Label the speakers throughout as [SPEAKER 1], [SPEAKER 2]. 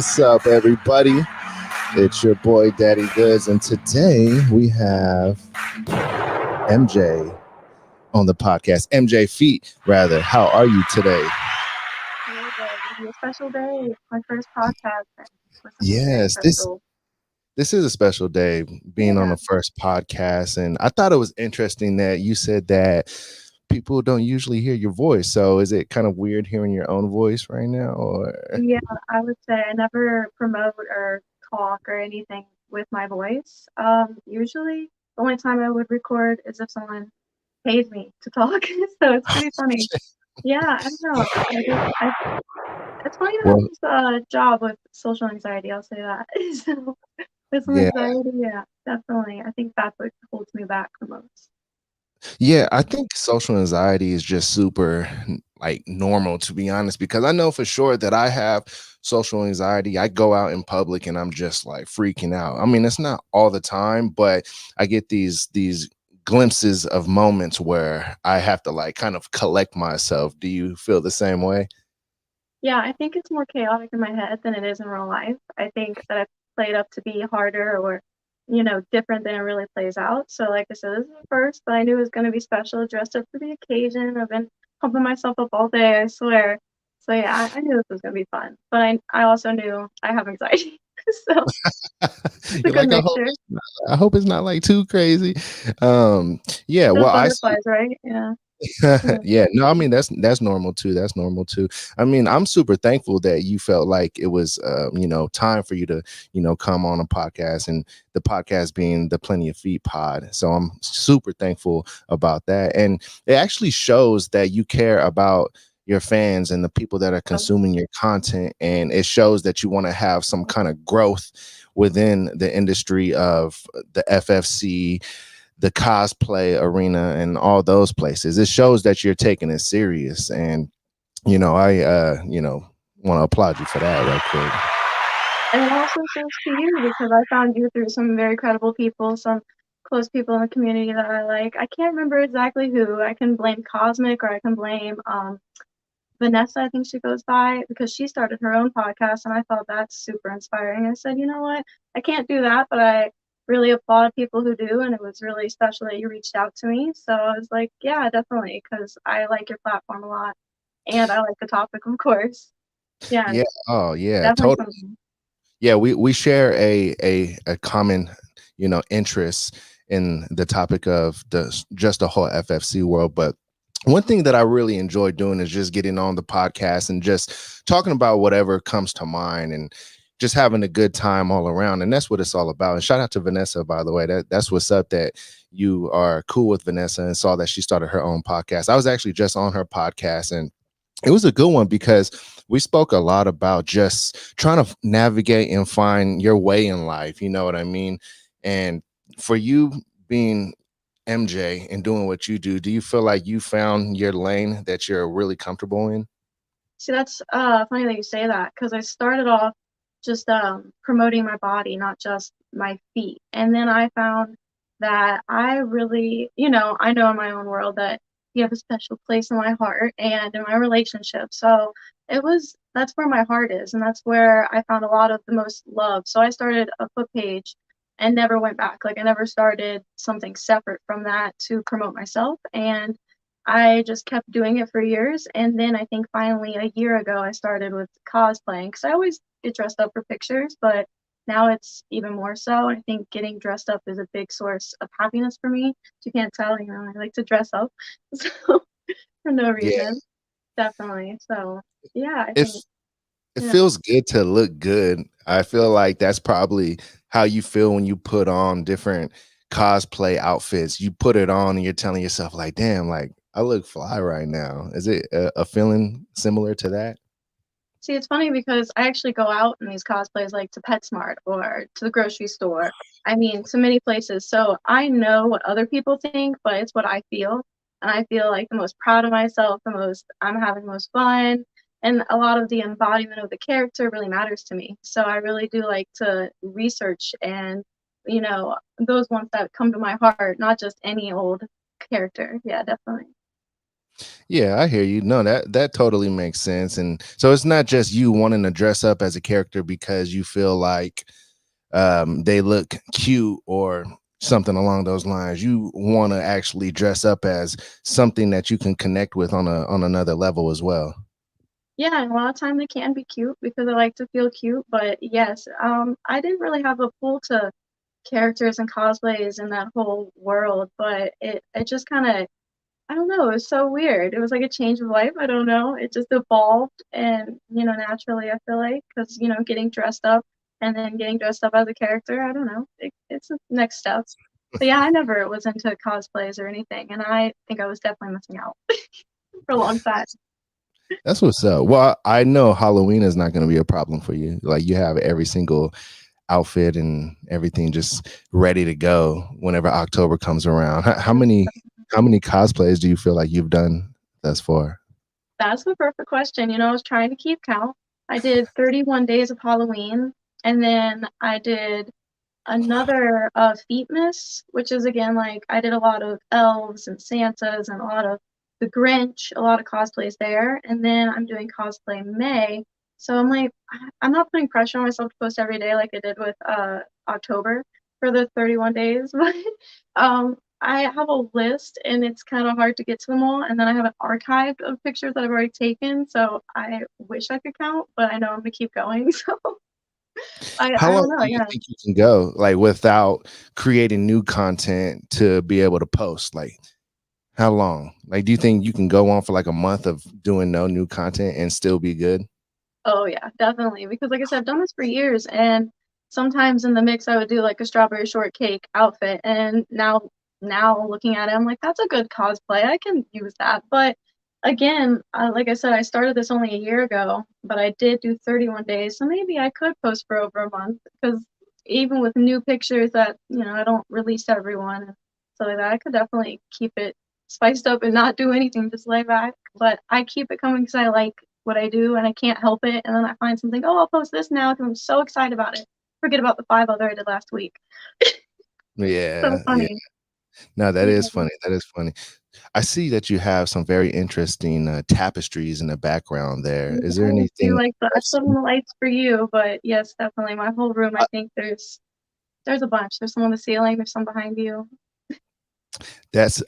[SPEAKER 1] What's up, everybody? It's your boy Daddy Goodz, and today we have MJ on the podcast. MJ Feet, rather. How are you today?
[SPEAKER 2] Really good. It'll be a special day. It's my first podcast with something very
[SPEAKER 1] Yes, this
[SPEAKER 2] special.
[SPEAKER 1] this is a special day being on
[SPEAKER 2] Yeah.
[SPEAKER 1] the first podcast, and I thought it was interesting that you said that people don't usually hear your voice. So is it kind of weird hearing your own voice right now, or?
[SPEAKER 2] Yeah, I would say I never promote or talk or anything with my voice. Usually the only time I would record is if someone pays me to talk. So it's pretty funny. Yeah, I don't know. It's funny to have
[SPEAKER 1] Well,
[SPEAKER 2] this job with social anxiety, I'll say that. So with some
[SPEAKER 1] yeah.
[SPEAKER 2] anxiety, yeah, definitely. I think that's what holds me back the most.
[SPEAKER 1] Yeah, I think social anxiety is just super like normal, to be honest, because I know for sure that I have social anxiety. I go out in public and I'm just like freaking out. I mean, it's not all the time, but I get these glimpses of moments where I have to like kind of collect myself. Do you feel the same way?
[SPEAKER 2] Yeah, I think it's more chaotic in my head than it is in real life. I think that I played up to be harder or, different than it really plays out. So, like I said, this is the first, but I knew it was going to be special, dressed up for the occasion. I've been pumping myself up all day, I swear. So, yeah, I knew this was going to be fun. But I also knew I have anxiety. So, it's a
[SPEAKER 1] You're
[SPEAKER 2] good
[SPEAKER 1] like,
[SPEAKER 2] mixture.
[SPEAKER 1] I hope it's not like too crazy. Yeah,
[SPEAKER 2] Those
[SPEAKER 1] well,
[SPEAKER 2] butterflies, right? Yeah. Yeah.
[SPEAKER 1] Yeah, no, I mean that's normal too. That's normal too. I mean, I'm super thankful that you felt like it was time for you to, come on a podcast, and the podcast being the Plenty of Feet pod. So I'm super thankful about that. And it actually shows that you care about your fans and the people that are
[SPEAKER 2] Um,
[SPEAKER 1] consuming your content, and it shows that you want to have some kind of growth within the industry of the FFC, the cosplay arena, and all those places. It shows that you're taking it serious. And, I, want to applaud you for that right quick.
[SPEAKER 2] And it also shows to you because I found you through some very credible people, some close people in the community that I like. I can't remember exactly who. I can blame Cosmic or I can blame Vanessa, I think she goes by, because she started her own podcast and I thought that's super inspiring. I said, you know what? I can't do that, but I really applaud people who do, and it was really special that you reached out to me. So I was like, yeah, definitely, because I like your platform a lot and I like the topic, of course. Yeah,
[SPEAKER 1] Yeah.
[SPEAKER 2] and
[SPEAKER 1] Oh yeah,
[SPEAKER 2] definitely
[SPEAKER 1] totally.
[SPEAKER 2] something.
[SPEAKER 1] Yeah, we share a common, interest in the topic of the whole FFC world. But one thing that I really enjoy doing is just getting on the podcast and just talking about whatever comes to mind, and just having a good time all around. And that's what it's all about. And shout out to Vanessa, by the way. That's what's up, that you are cool with Vanessa and saw that she started her own podcast. I was actually just on her podcast, and it was a good one because we spoke a lot about just trying to navigate and find your way in life. You know what I mean? And for you being MJ and doing what you do you feel like you found your lane that you're really comfortable in?
[SPEAKER 2] See, that's funny that you say that because I started off just promoting my body, not just my feet. And then I found that I really, I know in my own world that you have a special place in my heart and in my relationship. So that's where my heart is. And that's where I found a lot of the most love. So I started a foot page and never went back. Like I never started something separate from that to promote myself. And I just kept doing it for years, and then I think finally a year ago I started with cosplaying because I always get dressed up for pictures, but now it's even more so. I think getting dressed up is a big source of happiness for me. If you can't tell, I like to dress up, so for no
[SPEAKER 1] Yeah.
[SPEAKER 2] reason, definitely. So yeah, I
[SPEAKER 1] If
[SPEAKER 2] think
[SPEAKER 1] it
[SPEAKER 2] yeah.
[SPEAKER 1] feels good to look good. I feel like that's probably how you feel when you put on different cosplay outfits. You put it on and you're telling yourself like, damn, like I look fly right now. Is it a feeling similar to that?
[SPEAKER 2] See, it's funny because I actually go out in these cosplays like to PetSmart or to the grocery store. I mean, to many places. So I know what other people think, but it's what I feel. And I feel like the most proud of myself, I'm having the most fun. And a lot of the embodiment of the character really matters to me. So I really do like to research and, those ones that come to my heart, not just any old character. Yeah, definitely.
[SPEAKER 1] Yeah, I hear you. No, that totally makes sense. And so it's not just you wanting to dress up as a character because you feel like they look cute or something along those lines. You want to actually dress up as something that you can connect with on another level as well.
[SPEAKER 2] Yeah, and a lot of time they can be cute because I like to feel cute, but yes, I didn't really have a pull to characters and cosplays in that whole world, but it just kinda I don't know, it was so weird. It was like a change of life, I don't know, it just evolved and, naturally, I feel like, because getting dressed up and then getting dressed up as a character, I don't know, it's a next step. But yeah, I never was into cosplays or anything, and I think I was definitely missing out for a long time.
[SPEAKER 1] That's what's up. Well, I know Halloween is not going to be a problem for you. Like you have every single outfit and everything just ready to go whenever October comes around. How many cosplays do you feel like you've done thus far?
[SPEAKER 2] That's the perfect question. I was trying to keep count. I did 31 days of Halloween, and then I did another Feetmas, which is again like I did a lot of elves and Santas and a lot of the Grinch, a lot of cosplays there. And then I'm doing cosplay May. So I'm like, I'm not putting pressure on myself to post every day like I did with October for the 31 days, but I have a list and it's kind of hard to get to them all. And then I have an archive of pictures that I've already taken. So I wish I could count, but I know I'm gonna keep going. So
[SPEAKER 1] How
[SPEAKER 2] I
[SPEAKER 1] long
[SPEAKER 2] don't know.
[SPEAKER 1] do you
[SPEAKER 2] Yeah.
[SPEAKER 1] think you can go like without creating new content to be able to post? Like how long? Like do you think you can go on for like a month of doing no new content and still be good?
[SPEAKER 2] Oh yeah, definitely. Because like I said, I've done this for years and sometimes in the mix I would do like a strawberry shortcake outfit and now looking at it, I'm like, that's a good cosplay. I can use that. But again, like I said, I started this only a year ago, but I did do 31 days, so maybe I could post for over a month because even with new pictures that, I don't release to everyone and so like that, I could definitely keep it spiced up and not do anything, just lay back. But I keep it coming because I like what I do and I can't help it. And then I find something, oh, I'll post this now because I'm so excited about it. Forget about the five other I did last week. So
[SPEAKER 1] Yeah, yeah.
[SPEAKER 2] funny.
[SPEAKER 1] No, that is
[SPEAKER 2] Yeah.
[SPEAKER 1] funny. That is funny. I see that you have some very interesting tapestries in the background there. Is there
[SPEAKER 2] Yes, you
[SPEAKER 1] anything
[SPEAKER 2] like the I put on
[SPEAKER 1] else?
[SPEAKER 2] the lights for you, but yes, definitely my whole room, I think there's a bunch. There's some on the ceiling, there's some behind you.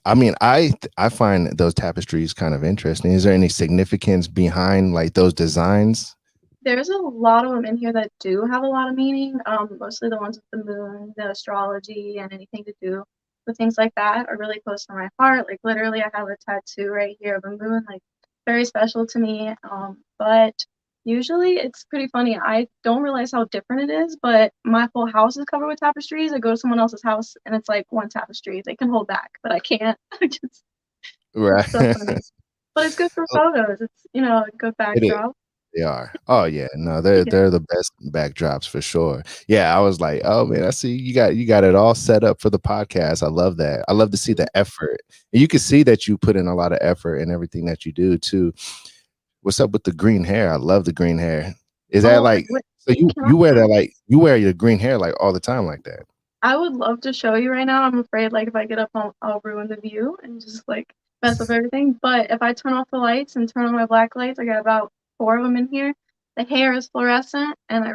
[SPEAKER 1] I mean, I find those tapestries kind of interesting. Is there any significance behind like those designs?
[SPEAKER 2] There's a lot of them in here that do have a lot of meaning. Mostly the ones with the moon, the astrology, and anything to do with things like that are really close to my heart. Like literally, I have a tattoo right here of a moon, like very special to me. But usually it's pretty funny. I don't realize how different it is, but my whole house is covered with tapestries. I go to someone else's house and it's like one tapestry. They can hold back, but I can't. It's so
[SPEAKER 1] Right.
[SPEAKER 2] funny. But it's good for
[SPEAKER 1] Oh,
[SPEAKER 2] photos. It's a good
[SPEAKER 1] it is.
[SPEAKER 2] backdrop.
[SPEAKER 1] They are. Oh yeah, no, they're the best backdrops for sure. Yeah, I was like, oh man, I see you got it all set up for the podcast. I love that. I love to see the effort. And you can see that you put in a lot of effort in everything that you do too. What's up with the green hair? I love the green hair. Is that
[SPEAKER 2] Oh,
[SPEAKER 1] like
[SPEAKER 2] wait,
[SPEAKER 1] so
[SPEAKER 2] can
[SPEAKER 1] you wear that like you wear your green hair like all the time like that?
[SPEAKER 2] I would love to show you right now. I'm afraid like if I get up, I'll ruin the view and just like mess up everything. But if I turn off the lights and turn on my black lights, I got about four of them in here. The hair is fluorescent, and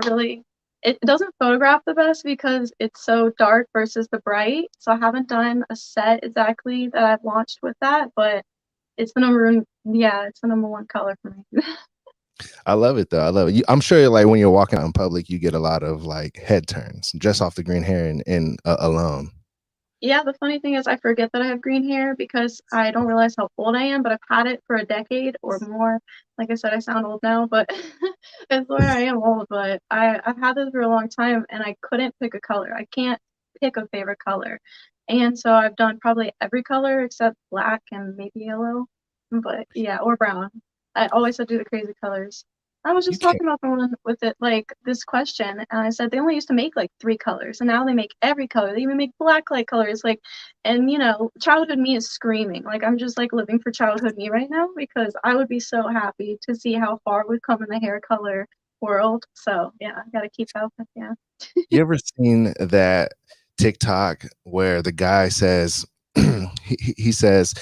[SPEAKER 2] it doesn't photograph the best because it's so dark versus the bright. So I haven't done a set exactly that I've launched with that, but it's the number one color for me.
[SPEAKER 1] I love it though. I love it. I'm sure like when you're walking out in public, you get a lot of like head turns just off the green hair and alone.
[SPEAKER 2] Yeah, the funny thing is I forget that I have green hair because I don't realize how old I am, but I've had it for a decade or more. Like I said, I sound old now, but I swear I am old, but I've had this for a long time and I couldn't pick a color. I can't pick a favorite color. And so I've done probably every color except black and maybe yellow. But yeah, or brown. I always had to do the crazy colors. I was
[SPEAKER 1] You
[SPEAKER 2] just
[SPEAKER 1] can't.
[SPEAKER 2] talking about someone with it, like this question, and I said they only used to make like three colors, and now they make every color. They even make black light colors, like, and childhood me is screaming. Like I'm just like living for childhood me right now because I would be so happy to see how far we've come in the hair color world. So yeah, I gotta keep up. Yeah.
[SPEAKER 1] You ever seen that TikTok where the guy says he says,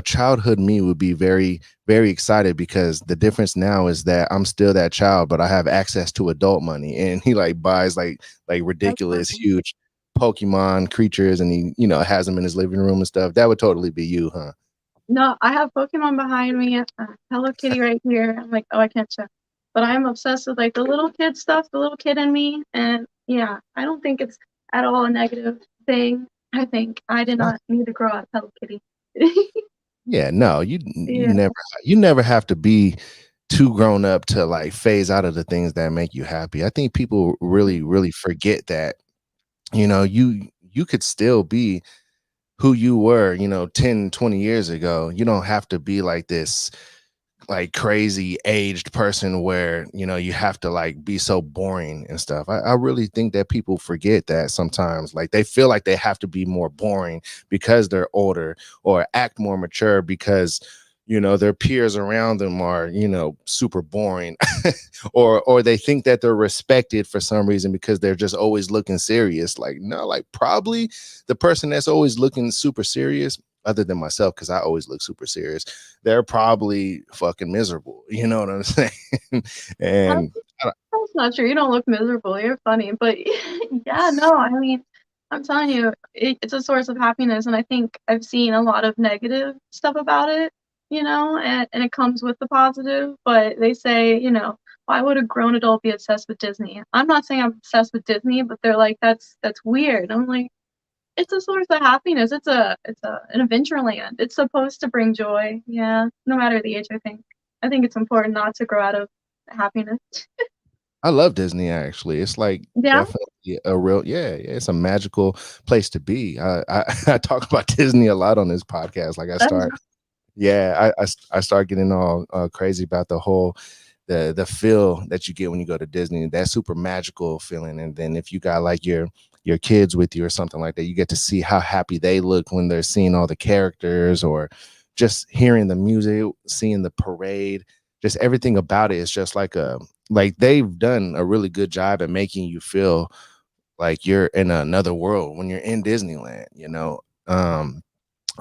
[SPEAKER 1] childhood me would be very, very excited because the difference now is that I'm still that child, but I have access to adult money. And he like buys like
[SPEAKER 2] That's
[SPEAKER 1] ridiculous,
[SPEAKER 2] funny.
[SPEAKER 1] huge Pokemon creatures, and he, has them in his living room and stuff. That would totally be you, huh?
[SPEAKER 2] No, I have Pokemon behind me, Hello Kitty right here. I'm like, oh, I can't show. But I'm obsessed with like the little kid stuff, the little kid in me, and yeah, I don't think it's at all a negative thing. I think I did not need to grow out of Hello Kitty.
[SPEAKER 1] Yeah, no, you
[SPEAKER 2] Yeah.
[SPEAKER 1] never have to be too grown up to like phase out of the things that make you happy. I think people really, really forget that, you could still be who you were, 10, 20 years ago. You don't have to be like this like crazy aged person where you have to like be so boring and stuff. I really think that people forget that sometimes, like they feel like they have to be more boring because they're older, or act more mature because their peers around them are super boring, or they think that they're respected for some reason because they're just always looking serious. Like, no, like probably the person that's always looking super serious, other than myself, because I always look super serious, they're probably fucking miserable. You know what I'm saying?
[SPEAKER 2] That's
[SPEAKER 1] And
[SPEAKER 2] that's not true. You don't look miserable. You're funny. But yeah, no, I mean, I'm telling you, it's a source of happiness. And I think I've seen a lot of negative stuff about it, and it comes with the positive. But they say, why would a grown adult be obsessed with Disney? I'm not saying I'm obsessed with Disney, but they're like, that's weird. I'm like, it's a source of happiness. It's an adventure land. It's supposed to bring joy. Yeah, no matter the age, I think. I think it's important not to grow out of happiness.
[SPEAKER 1] I love Disney. Actually, it's like
[SPEAKER 2] Yeah.
[SPEAKER 1] definitely a real, yeah, it's a magical place to be. I talk about Disney a lot on this podcast. Like I start getting all crazy about the whole the feel that you get when you go to Disney, that super magical feeling. And then if you got like your kids with you or something like that, you get to see how happy they look when they're seeing all the characters, or just hearing the music, seeing the parade, just everything about it is just like they've done a really good job at making you feel like you're in another world when you're in Disneyland.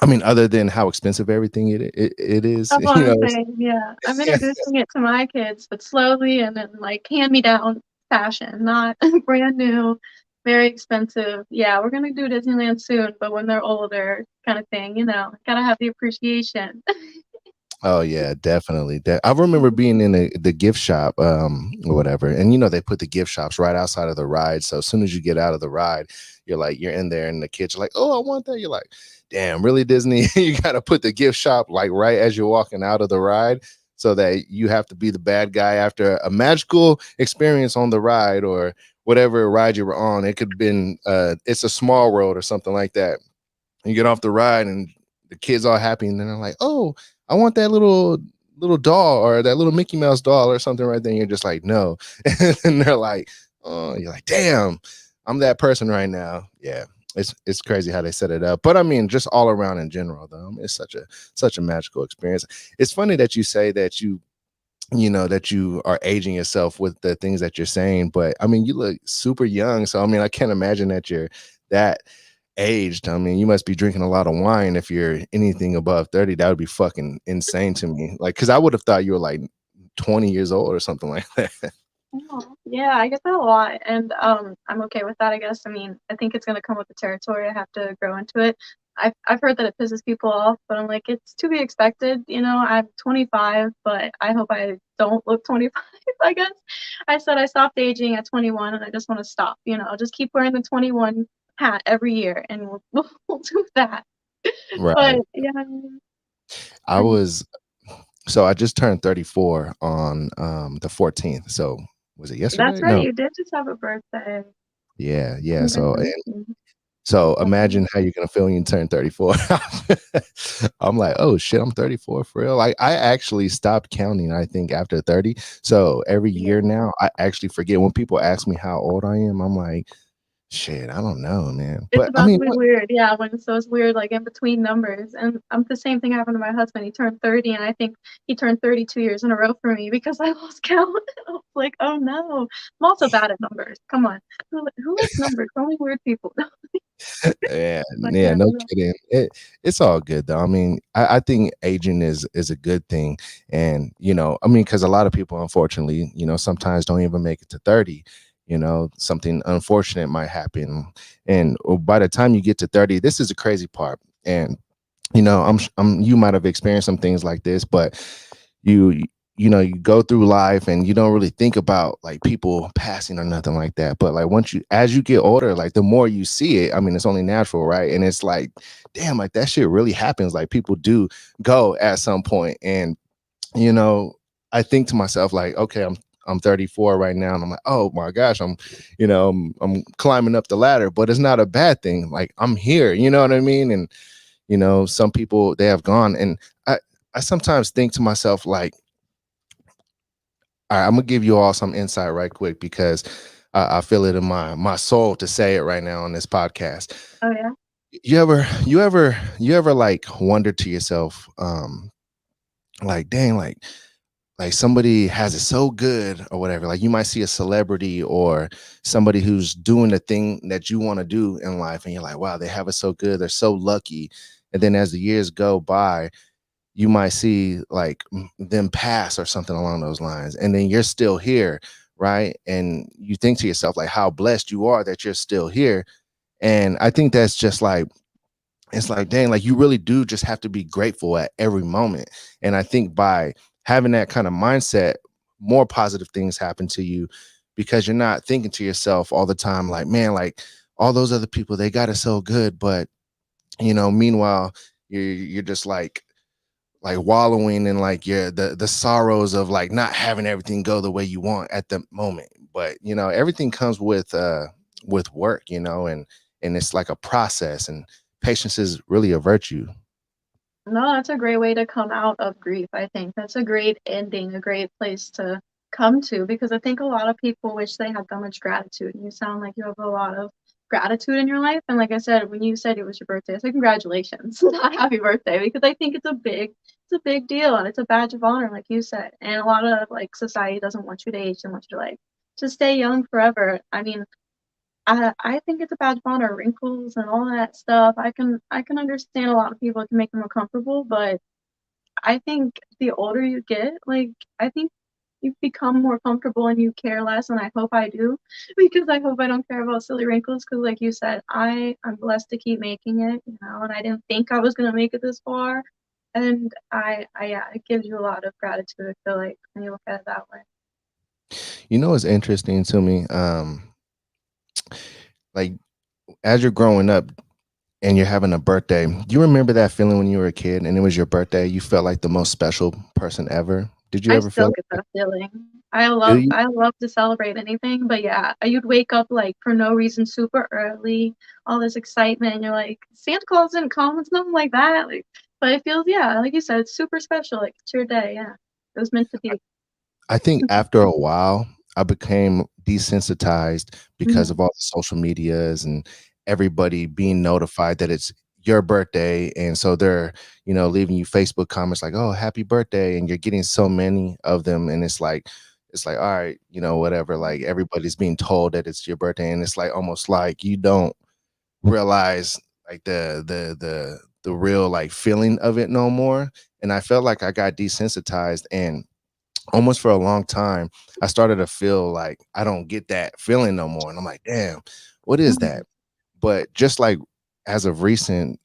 [SPEAKER 1] I mean, other than how expensive everything it is,
[SPEAKER 2] That's what I'm saying, yeah. I'm introducing it to my kids, but slowly and in, like, hand-me-down fashion, not brand new, very expensive. Yeah, we're gonna do Disneyland soon, but when they're older kinda thing, gotta have the appreciation.
[SPEAKER 1] Oh yeah, definitely. I remember being in the gift shop, or whatever, and they put the gift shops right outside of the ride. So as soon as you get out of the ride, you're in there, and the kids are like, "Oh, I want that." You're like, "Damn, really, Disney? You got to put the gift shop like right as you're walking out of the ride, so that you have to be the bad guy after a magical experience on the ride, or whatever ride you were on. It could have been It's a Small World or something like that. You get off the ride and the kids all happy, and then they're like, "Oh, I want that little doll, or that little Mickey Mouse doll or something," right there. And you're just like, "No." And they're like, "Oh," you're like, "Damn, I'm that person right now." Yeah. It's crazy how they set it up. But I mean, just all around in general though, it's such a magical experience. It's funny that you say that that you are aging yourself with the things that you're saying, but I mean, you look super young. So I mean, I can't imagine that you're that aged. I mean, you must be drinking a lot of wine if you're anything above 30. That would be fucking insane to me. Like, because I would have thought you were like 20 years old or something like that.
[SPEAKER 2] Oh, yeah, I get that a lot, and, I'm okay with that, I guess. I mean, I think it's gonna come with the territory. I have to grow into it. I've heard that it pisses people off, but I'm like, it's to be expected, I'm 25, but I hope I don't look 25, I guess. I said I stopped aging at 21, and I just wanna stop, I'll just keep wearing the 21 hat every year, and we'll we'll do that. But,
[SPEAKER 1] Right.
[SPEAKER 2] yeah,
[SPEAKER 1] I
[SPEAKER 2] um,
[SPEAKER 1] was So I just turned 34 on the 14th. So was it
[SPEAKER 2] that's
[SPEAKER 1] yesterday?
[SPEAKER 2] right,
[SPEAKER 1] No.
[SPEAKER 2] you did just have a birthday.
[SPEAKER 1] Yeah, yeah.
[SPEAKER 2] Congratulations.
[SPEAKER 1] So
[SPEAKER 2] Um,
[SPEAKER 1] imagine how you're gonna feel when you turn 34. I'm like, oh shit, I'm 34 for real. Like I actually stopped counting, I think, after 30. So every
[SPEAKER 2] yeah.
[SPEAKER 1] year now, I actually forget when people ask me how old I am. I'm like, shit, I don't know, man.
[SPEAKER 2] It's
[SPEAKER 1] But I
[SPEAKER 2] about to
[SPEAKER 1] mean,
[SPEAKER 2] be weird, yeah, when it's those weird, like, in between numbers, and, the same thing happened to my husband. He turned 30, and I think he turned 32 years in a row for me because I lost count. I was like, "Oh, no." I'm also bad at numbers, come on. Who likes numbers? Only weird people.
[SPEAKER 1] Yeah,
[SPEAKER 2] But
[SPEAKER 1] yeah,
[SPEAKER 2] yeah,
[SPEAKER 1] no
[SPEAKER 2] no.
[SPEAKER 1] kidding. It's all good though. I mean, I think aging is a good thing, and I mean, because a lot of people, unfortunately, sometimes don't even make it to 30. Something unfortunate might happen, and by the time you get to 30, this is the crazy part, and you might have experienced some things like this, but you you go through life and you don't really think about like people passing or nothing like that. But like as you get older, like the more you see it, I mean, it's only natural, right? And it's like, damn, like that shit really happens. Like people do go at some point, and you know, I think to myself like, okay, I'm 34 right now, and I'm like, oh my gosh, I'm climbing up the ladder, but it's not a bad thing. Like I'm here, you know what I mean? And some people, they have gone, and I sometimes think to myself like, all right, I'm gonna give you all some insight right quick because I feel it in my soul to say it right now on this podcast.
[SPEAKER 2] Oh yeah.
[SPEAKER 1] You ever like wonder to yourself, like, dang, like somebody has it so good or whatever. Like you might see a celebrity or somebody who's doing the thing that you want to do in life, and you're like, wow, they have it so good, they're so lucky. And then as the years go by, you might see like them pass or something along those lines, and then you're still here, right? And you think to yourself like how blessed you are that you're still here. And I think that's just like, it's like, dang, like you really do just have to be grateful at every moment. And I think by having that kind of mindset, more positive things happen to you, because you're not thinking to yourself all the time like, man, like all those other people, they got it so good, but meanwhile you're just like wallowing in like the sorrows of like not having everything go the way you want at the moment. But everything comes with work, and it's like a process, and patience is really a virtue.
[SPEAKER 2] No, that's a great way to come out of grief, I think. That's a great ending, a great place to come to, because I think a lot of people wish they had that much gratitude. And you sound like you have a lot of gratitude in your life. And like I said, when you said it was your birthday, I said congratulations, not happy birthday, because I think it's a big deal and it's a badge of honor, like you said. And a lot of like society doesn't want you to age, they want you to like to stay young forever. I mean, I think it's a badge of honor, wrinkles and all that stuff. I can understand a lot of people, it can make them uncomfortable, but I think the older you get, like I think you become more comfortable and you care less, and I hope I do, because I hope I don't care about silly wrinkles. Because like you said, I'm blessed to keep making it, and I didn't think I was gonna make it this far, and I yeah, it gives you a lot of gratitude. I feel like when you look at it that way.
[SPEAKER 1] It's interesting to me, like as you're growing up and you're having a birthday, do you remember that feeling when you were a kid and it was your birthday? You felt like the most special person ever. Did you
[SPEAKER 2] I
[SPEAKER 1] ever feel
[SPEAKER 2] still
[SPEAKER 1] like
[SPEAKER 2] get
[SPEAKER 1] that?
[SPEAKER 2] that feeling.
[SPEAKER 1] Do you?
[SPEAKER 2] I love to celebrate anything, but yeah, you'd wake up like for no reason super early, all this excitement, and you're like, Santa Claus didn't come, it's nothing like that. Like, but it feels, yeah, like you said, it's super special. Like it's your day, yeah. It was meant to be.
[SPEAKER 1] I think after a while, I became desensitized because
[SPEAKER 2] Mhm.
[SPEAKER 1] of all the social medias and everybody being notified that it's your birthday. And so they're, leaving you Facebook comments like, oh, happy birthday. And you're getting so many of them. And it's like, all right, whatever. Like everybody's being told that it's your birthday. And it's like almost like you don't realize like the real like feeling of it no more. And I felt like I got desensitized, and almost for a long time, I started to feel like I don't get that feeling no more. And I'm like, damn, what is
[SPEAKER 2] Mhm.
[SPEAKER 1] that? But just like as of recent,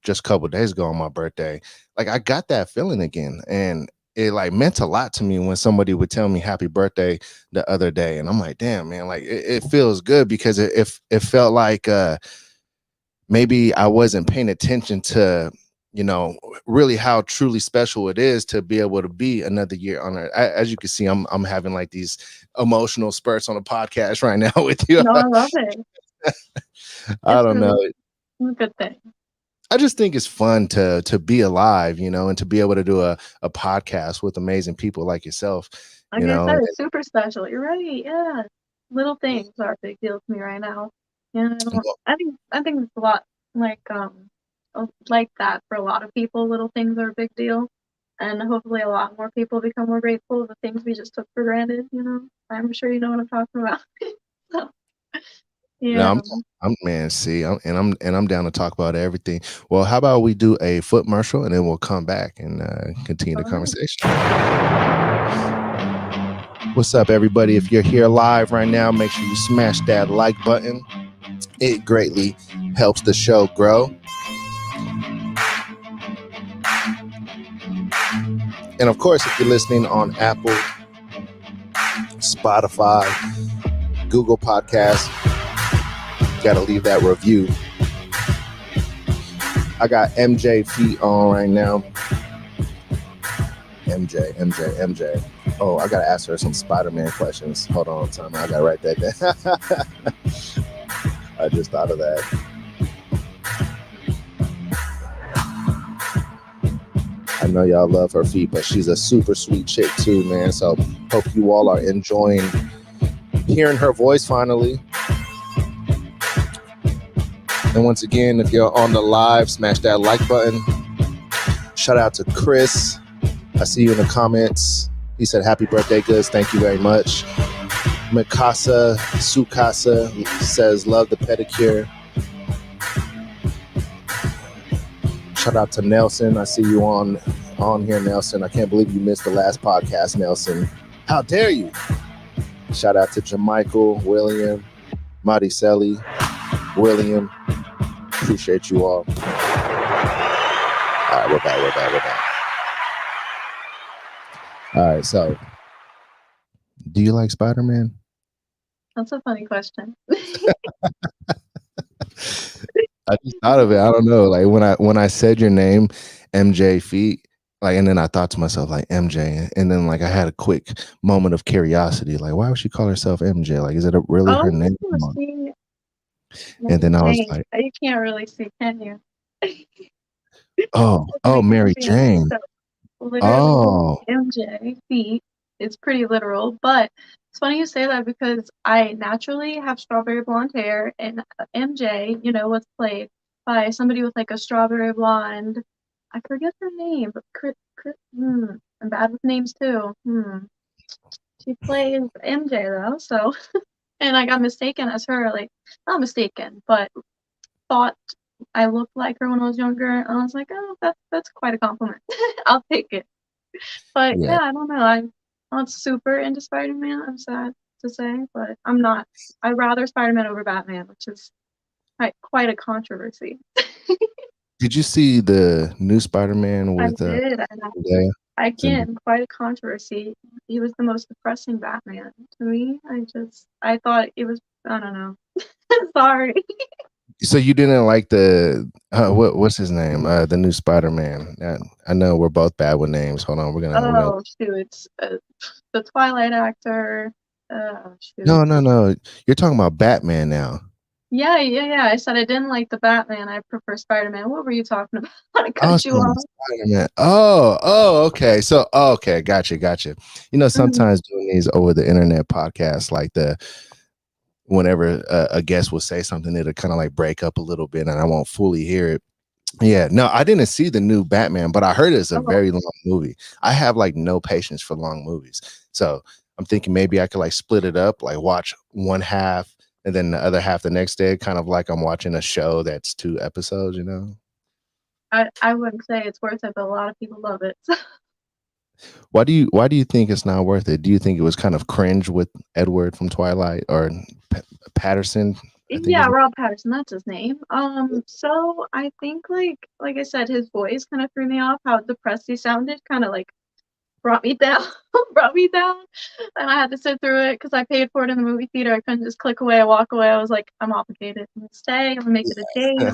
[SPEAKER 1] just a couple of days ago on my birthday, like I got that feeling again. And it like meant a lot to me when somebody would tell me happy birthday the other day. And I'm like, damn, man, like it feels good because it felt like maybe I wasn't paying attention to, you know, really how truly special it is to be able to be another year on it. As you can see, I'm having like these emotional spurts on the podcast right now with you.
[SPEAKER 2] No, I love it.
[SPEAKER 1] I
[SPEAKER 2] It's
[SPEAKER 1] don't know.
[SPEAKER 2] really a good thing.
[SPEAKER 1] I just think it's fun to be alive, and to be able to do a podcast with amazing people like yourself,
[SPEAKER 2] Like
[SPEAKER 1] you
[SPEAKER 2] I
[SPEAKER 1] know.
[SPEAKER 2] said, it's super special. You're right. Yeah, little things are a big deal to me right now. Yeah, I don't. I think it's a lot like like that for a lot of people. Little things are a big deal, and hopefully a lot more people become more grateful of the things we just took for granted. I'm sure you know what I'm talking about. So,
[SPEAKER 1] No,
[SPEAKER 2] Yeah.
[SPEAKER 1] I'm man. See, I'm down to talk about everything. Well, how about we do a foot marshal and then we'll come back and continue the
[SPEAKER 2] All right.
[SPEAKER 1] conversation. What's up, everybody? If you're here live right now, make sure you smash that like button. It greatly helps the show grow. And of course, if you're listening on Apple, Spotify, Google Podcasts, you got to leave that review. I got MJ feet on right now. MJ. Oh, I got to ask her some Spider-Man questions. Hold on, time. I got to write that down. I just thought of that. I know y'all love her feet, but she's a super sweet chick too, man. So hope you all are enjoying hearing her voice finally. And once again, if you're on the live, smash that like button. Shout out to Chris. I see you in the comments. He said, happy birthday, Goodz. Thank you very much. Mikasa Sukasa says, love the pedicure. Shout out to Nelson. I see you on here, Nelson. I can't believe you missed the last podcast, Nelson. How dare you? Shout out to Jamichael, William, Mariceli, William. Appreciate you all. All right, we're back. All right, so do you like Spider-Man?
[SPEAKER 2] That's a funny question.
[SPEAKER 1] I just thought of it. I don't know. Like when I said your name, MJ Feet, like, and then I thought to myself, like MJ, and then like I had a quick moment of curiosity, like why would she call herself MJ? Like, is it really her name?
[SPEAKER 2] See,
[SPEAKER 1] And then I was
[SPEAKER 2] Jane.
[SPEAKER 1] like,
[SPEAKER 2] You can't really see, can you?
[SPEAKER 1] oh, Mary Jane.
[SPEAKER 2] Literally, MJ feet. It's pretty literal, but it's funny you say that because I naturally have strawberry blonde hair, and MJ, was played by somebody with like a strawberry blonde. I forget her name, but I'm bad with names too. She plays MJ though, so and I got mistaken as her, like not mistaken, but thought I looked like her when I was younger. I was like, oh, that's quite a compliment. I'll take it. But yeah, I don't know. I'm not super into Spider-Man. I'm sad to say, but I'm not. I'd rather Spider-Man over Batman, which is quite a controversy.
[SPEAKER 1] Did you see the new Spider-Man with?
[SPEAKER 2] I did. Again, quite a controversy. He was the most depressing Batman to me. I thought it was. I don't know. Sorry.
[SPEAKER 1] So you didn't like the what's his name? The new Spider-Man. I know we're both bad with names. Hold on, we're gonna.
[SPEAKER 2] Shoot, it's the Twilight actor. Shoot.
[SPEAKER 1] No. You're talking about Batman now.
[SPEAKER 2] Yeah. I said I didn't like the Batman. I prefer Spider-Man. What were you talking about? I cut you off.
[SPEAKER 1] Spider-Man. Oh, okay. So, okay, gotcha. Sometimes doing these over the internet podcasts, like whenever a guest will say something, it'll kind of like break up a little bit, and I won't fully hear it. Yeah, no, I didn't see the new Batman, but I heard it's a very long movie. I have like no patience for long movies, so I'm thinking maybe I could like split it up, like watch one half and then the other half the next day, kind of like I'm watching a show that's 2 episodes,
[SPEAKER 2] I wouldn't say it's worth it, but a lot of people love it.
[SPEAKER 1] Why do you think it's not worth it? Do you think it was kind of cringe with Edward from Twilight or Patterson?
[SPEAKER 2] Yeah, Rob Patterson, that's his name. So I think like I said, his voice kind of threw me off. How depressed he sounded, kind of like brought me down, and I had to sit through it because I paid for it in the movie theater. I couldn't just click away, walk away. I was like, I'm obligated. I'm gonna stay. I'm gonna make it a date.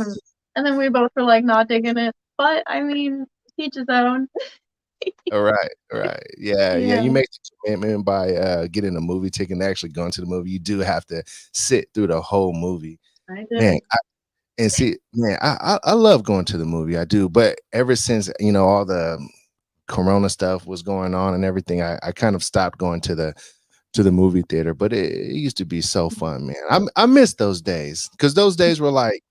[SPEAKER 2] And then we both were like not digging it. But I mean, each his own.
[SPEAKER 1] All right. Yeah. You make the commitment by getting a movie ticket and actually going to the movie. You do have to sit through the whole movie.
[SPEAKER 2] I did.
[SPEAKER 1] Man, I love going to the movie. I do. But ever since, all the Corona stuff was going on and everything, I kind of stopped going to the movie theater. But it used to be so fun, man. I miss those days because those days were like,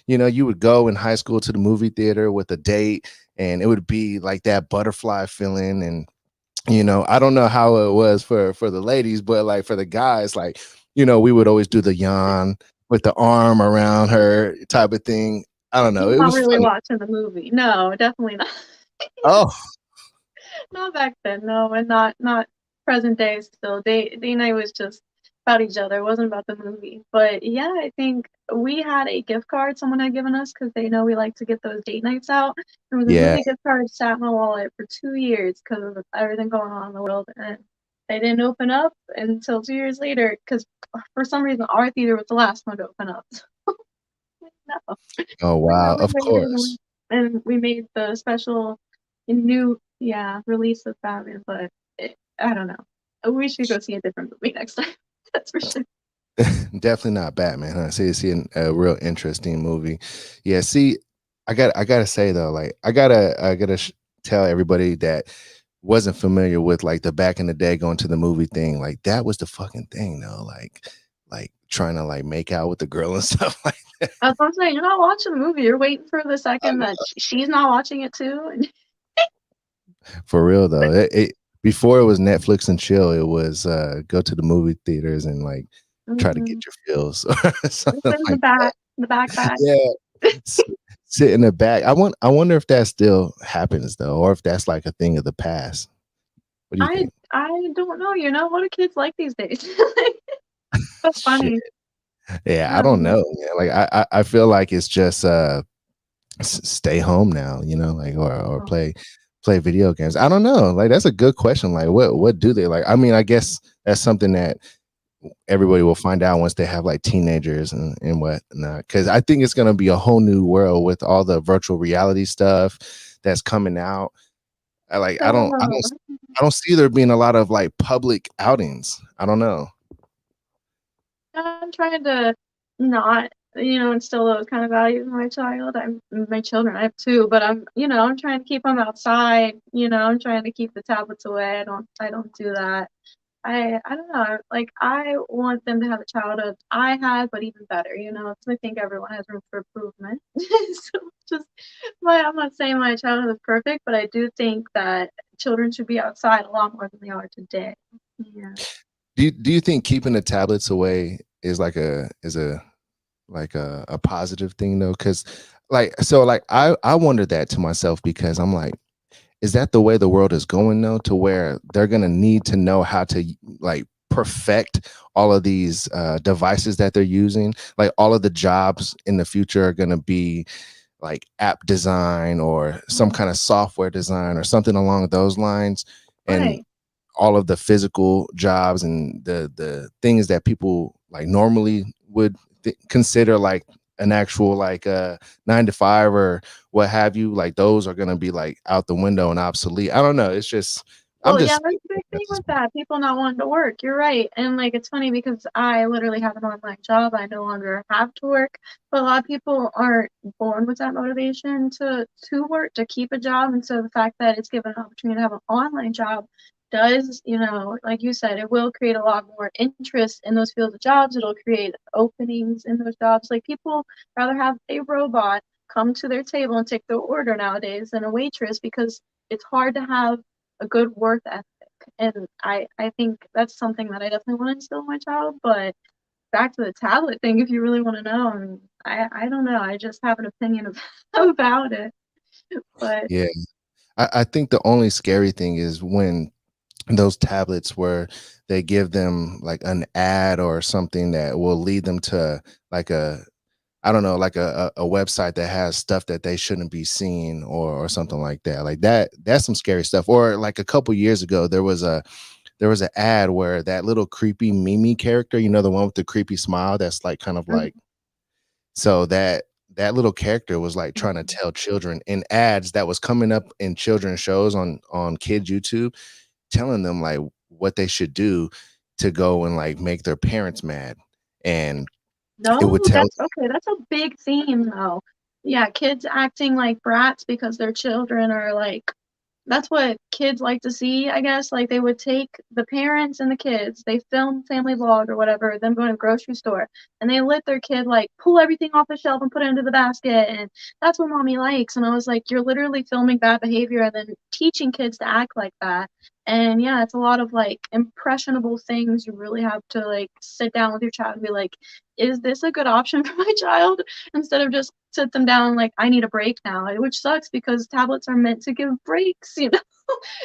[SPEAKER 1] you would go in high school to the movie theater with a date and it would be like that butterfly feeling. And, I don't know how it was for the ladies, but like for the guys, like, we would always do the yawn with the arm around her type of thing. I don't know.
[SPEAKER 2] He's
[SPEAKER 1] It
[SPEAKER 2] not
[SPEAKER 1] was
[SPEAKER 2] really
[SPEAKER 1] funny.
[SPEAKER 2] watching the movie. No, definitely not.
[SPEAKER 1] Oh,
[SPEAKER 2] Not back then, no, and not present day still. Day night was just about each other. It wasn't about the movie. But yeah, I think we had a gift card someone had given us because they know we like to get those date nights out. There was a
[SPEAKER 1] yeah.
[SPEAKER 2] movie gift card sat in my wallet for 2 years because of everything going on in the world, and they didn't open up until 2 years later because for some reason our theater was the last one to open up. No.
[SPEAKER 1] Oh
[SPEAKER 2] But yeah,
[SPEAKER 1] wow.
[SPEAKER 2] we
[SPEAKER 1] Of
[SPEAKER 2] waited
[SPEAKER 1] course.
[SPEAKER 2] and we made the special new, yeah, release of Batman, but I don't know. We should go see a different movie next time. That's for sure.
[SPEAKER 1] Definitely not Batman, huh? See a real interesting movie. Yeah, see, I gotta say though, like I gotta tell everybody that wasn't familiar with like the back in the day going to the movie thing. Like that was the fucking thing though. Like trying to like make out with the girl and stuff like that.
[SPEAKER 2] I was gonna say, you're not watching the movie. You're waiting for the
[SPEAKER 1] I
[SPEAKER 2] second that
[SPEAKER 1] know.
[SPEAKER 2] she's not watching it too. And
[SPEAKER 1] For real though. It before it was Netflix and chill, it was go to the movie theaters and like try to get
[SPEAKER 2] mhm.
[SPEAKER 1] your feels or
[SPEAKER 2] This
[SPEAKER 1] something
[SPEAKER 2] is
[SPEAKER 1] like that.
[SPEAKER 2] the backpack.
[SPEAKER 1] Yeah. Sit, sit in the back. I wonder if that still happens though, or if that's like a thing of the past. What do you think?
[SPEAKER 2] I don't know. What do kids like these days? So
[SPEAKER 1] Shit.
[SPEAKER 2] funny.
[SPEAKER 1] Yeah,
[SPEAKER 2] I
[SPEAKER 1] I
[SPEAKER 2] don't
[SPEAKER 1] don't
[SPEAKER 2] know.
[SPEAKER 1] know. Yeah, like I feel like it's just stay home now, like or
[SPEAKER 2] Oh,
[SPEAKER 1] play video games. I don't know. Like that's a good question. Like what do they like? I mean, I guess that's something that everybody will find out once they have like teenagers and whatnot. Because I think it's gonna be a whole new world with all the virtual reality stuff that's coming out. I like
[SPEAKER 2] so
[SPEAKER 1] I don't see there being a lot of like public outings. I don't know.
[SPEAKER 2] I'm trying to not, instill those kind of values in my child. My children, I have two, but I'm trying to keep them outside. I'm trying to keep the tablets away. I don't do that. I don't know. Like I want them to have a childhood I had, but even better. So I think everyone has room for improvement. So just I'm not saying my childhood is perfect, but I do think that children should be outside a lot more than they are today. Yeah.
[SPEAKER 1] Do you think keeping the tablets away is like a positive thing though? Because like I wondered that to myself because I'm like, is that the way the world is going though, to where they're gonna need to know how to like perfect all of these devices that they're using? Like all of the jobs in the future are gonna be like app design or some
[SPEAKER 2] Mhm.
[SPEAKER 1] kind of software design or something along those lines. And
[SPEAKER 2] Right.
[SPEAKER 1] all of the physical jobs and the things that people like normally would consider like an actual like 9 to 5 or what have you, like those are gonna be like out the window and obsolete. I don't know. It's just I'm
[SPEAKER 2] Well, yeah,
[SPEAKER 1] just
[SPEAKER 2] that's the big
[SPEAKER 1] speculating at
[SPEAKER 2] thing
[SPEAKER 1] this
[SPEAKER 2] with
[SPEAKER 1] point.
[SPEAKER 2] that, people not wanting to work, you're right, and, like, it's funny because I literally have an online job, I no longer have to work, but a lot of people aren't born with that motivation to work, to keep a job, and so the fact that it's given an opportunity to have an online job does, like you said, it will create a lot more interest in those fields of jobs, it'll create openings in those jobs, like, people rather have a robot come to their table and take their order nowadays than a waitress because it's hard to have a good work ethic. And I think that's something that I definitely want to instill in my child. But back to the tablet thing, if you really want to know, I mean, I don't know. I just have an opinion about it. But
[SPEAKER 1] Yeah, I think the only scary thing is when those tablets where they give them like an ad or something that will lead them to like a I don't know, like a website that has stuff that they shouldn't be seeing or something like that. Like that's some scary stuff. Or like a couple years ago, there was an ad where that little creepy Mimi character, the one with the creepy smile that's like kind of like so that little character was like trying to
[SPEAKER 2] mhm.
[SPEAKER 1] tell children in ads that was coming up in children's shows on kids YouTube, telling them like what they should do to go and like make their parents mad. And it
[SPEAKER 2] No,
[SPEAKER 1] would tell
[SPEAKER 2] that's okay. That's a big theme, though. Yeah, kids acting like brats because their children are like that's what kids like to see, I guess. Like they would take the parents and the kids, they film family vlog or whatever, them going to the grocery store, and they let their kid like pull everything off the shelf and put it into the basket, and that's what mommy likes. And I was like, you're literally filming bad behavior and then teaching kids to act like that. And yeah, it's a lot of like impressionable things. You really have to like sit down with your child and be like, is this a good option for my child? Instead of just sit them down like, I need a break now, which sucks because tablets are meant to give breaks, you know?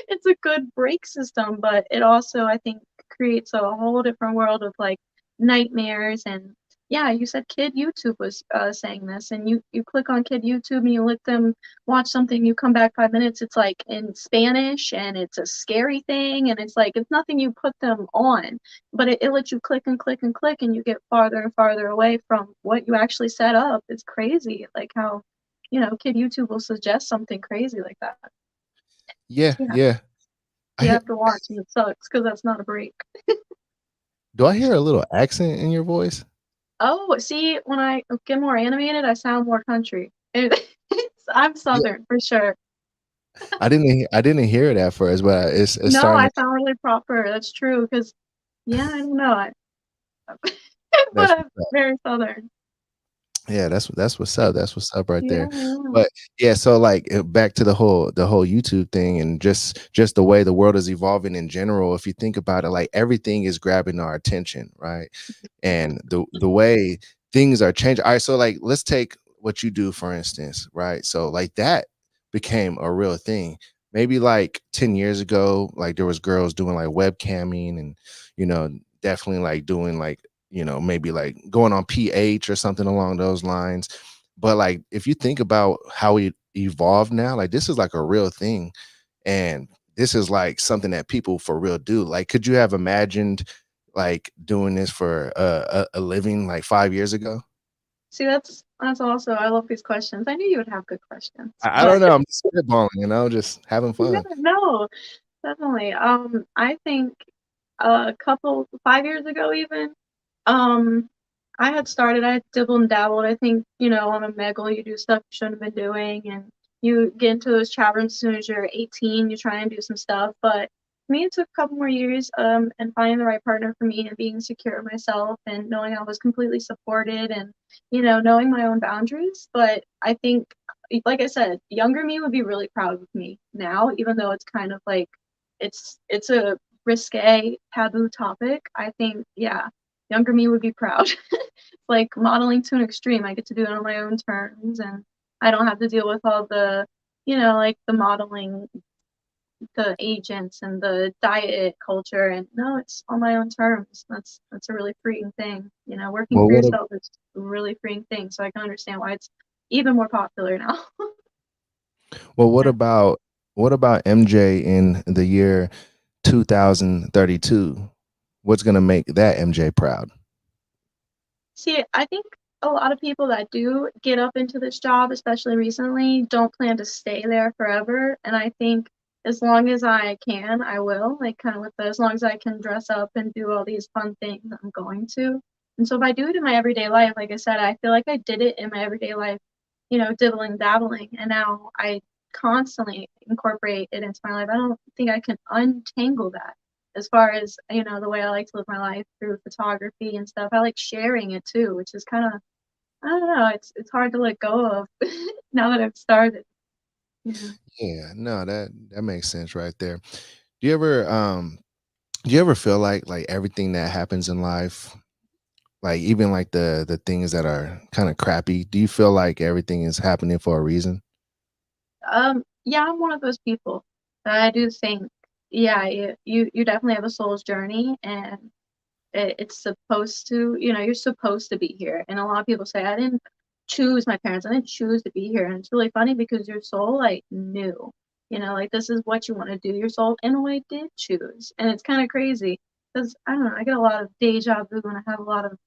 [SPEAKER 2] It's a good break system, but it also, I think, creates a whole different world of like nightmares. And yeah, you said Kid YouTube was saying this, and you click on Kid YouTube and you let them watch something, you come back 5 minutes, it's like in Spanish and it's a scary thing, and it's like it's nothing you put them on, but it lets you click and click and click, and you get farther and farther away from what you actually set up. It's crazy, like how, Kid YouTube will suggest something crazy like that.
[SPEAKER 1] Yeah,
[SPEAKER 2] Yeah,
[SPEAKER 1] yeah. I
[SPEAKER 2] you
[SPEAKER 1] hear,
[SPEAKER 2] have to watch, and it sucks because that's not a break.
[SPEAKER 1] do I hear a little accent in your voice?
[SPEAKER 2] Oh, see, when I get more animated, I sound more country. I'm
[SPEAKER 1] Yeah,
[SPEAKER 2] Southern for sure.
[SPEAKER 1] I didn't hear it at first, but it's
[SPEAKER 2] No,
[SPEAKER 1] starting
[SPEAKER 2] I
[SPEAKER 1] to.
[SPEAKER 2] sound really proper. That's true. Cause yeah, I don't know. But
[SPEAKER 1] That's
[SPEAKER 2] I'm very Southern.
[SPEAKER 1] Yeah, that's what's up. That's what's up right
[SPEAKER 2] Yeah,
[SPEAKER 1] there.
[SPEAKER 2] yeah.
[SPEAKER 1] But yeah, so like back to the whole YouTube thing and just the way the world is evolving in general. If you think about it, like everything is grabbing our attention, right? And the way things are changing. All right, so like let's take what you do for instance, right? So like that became a real thing. Maybe like 10 years ago, like there was girls doing like webcamming and you know, definitely like doing like maybe like going on PH or something along those lines. But like if you think about how it evolved now, like this is like a real thing. And this is like something that people for real do. Like, could you have imagined like doing this for a living like 5 years ago?
[SPEAKER 2] See, that's also, I love these questions. I knew you would have good questions,
[SPEAKER 1] I
[SPEAKER 2] but
[SPEAKER 1] don't know. I'm just spitballing, just having
[SPEAKER 2] yeah,
[SPEAKER 1] fun.
[SPEAKER 2] no, definitely. I think a couple 5 years ago even, um, I had dibbled and dabbled. I think, on a Megal, you do stuff you shouldn't have been doing, and you get into those chat rooms as soon as you're 18, you try and do some stuff. But for me, it took a couple more years, and finding the right partner for me and being secure in myself and knowing I was completely supported and, knowing my own boundaries. But I think, like I said, younger me would be really proud of me now, even though it's kind of like, it's a risque, taboo topic. I think, yeah, younger me would be proud. Like modeling to an extreme. I get to do it on my own terms, and I don't have to deal with all the, like the modeling, the agents and the diet culture. And no, it's on my own terms. That's a really freeing thing. Working
[SPEAKER 1] Well,
[SPEAKER 2] for
[SPEAKER 1] what a,
[SPEAKER 2] yourself is a really freeing thing. So I can understand why it's even more popular now.
[SPEAKER 1] well,
[SPEAKER 2] Yeah.
[SPEAKER 1] what about MJ in the year 2032? What's gonna make that MJ proud?
[SPEAKER 2] See, I think a lot of people that do get up into this job, especially recently, don't plan to stay there forever. And I think as long as I can, I will. Like kind of with as long as I can dress up and do all these fun things, I'm going to. And so if I do it in my everyday life, like I said, I feel like I did it in my everyday life, dibbling, dabbling, and now I constantly incorporate it into my life. I don't think I can untangle that as far as the way I like to live my life through photography and stuff. I like sharing it too, which is kind of, I don't know, it's hard to let go of now that I've started. Yeah.
[SPEAKER 1] Yeah, no, that makes sense right there. Do you ever do you ever feel like everything that happens in life, like even like the things that are kind of crappy, do you feel like everything is happening for a reason?
[SPEAKER 2] Yeah, I'm one of those people that I do think, yeah, you definitely have a soul's journey, and it's supposed to, you're supposed to be here. And a lot of people say, I didn't choose my parents, I didn't choose to be here. And it's really funny because your soul like knew, like this is what you want to do. Your soul in a way did choose. And it's kind of crazy because I don't know, I get a lot of deja vu and I have a lot of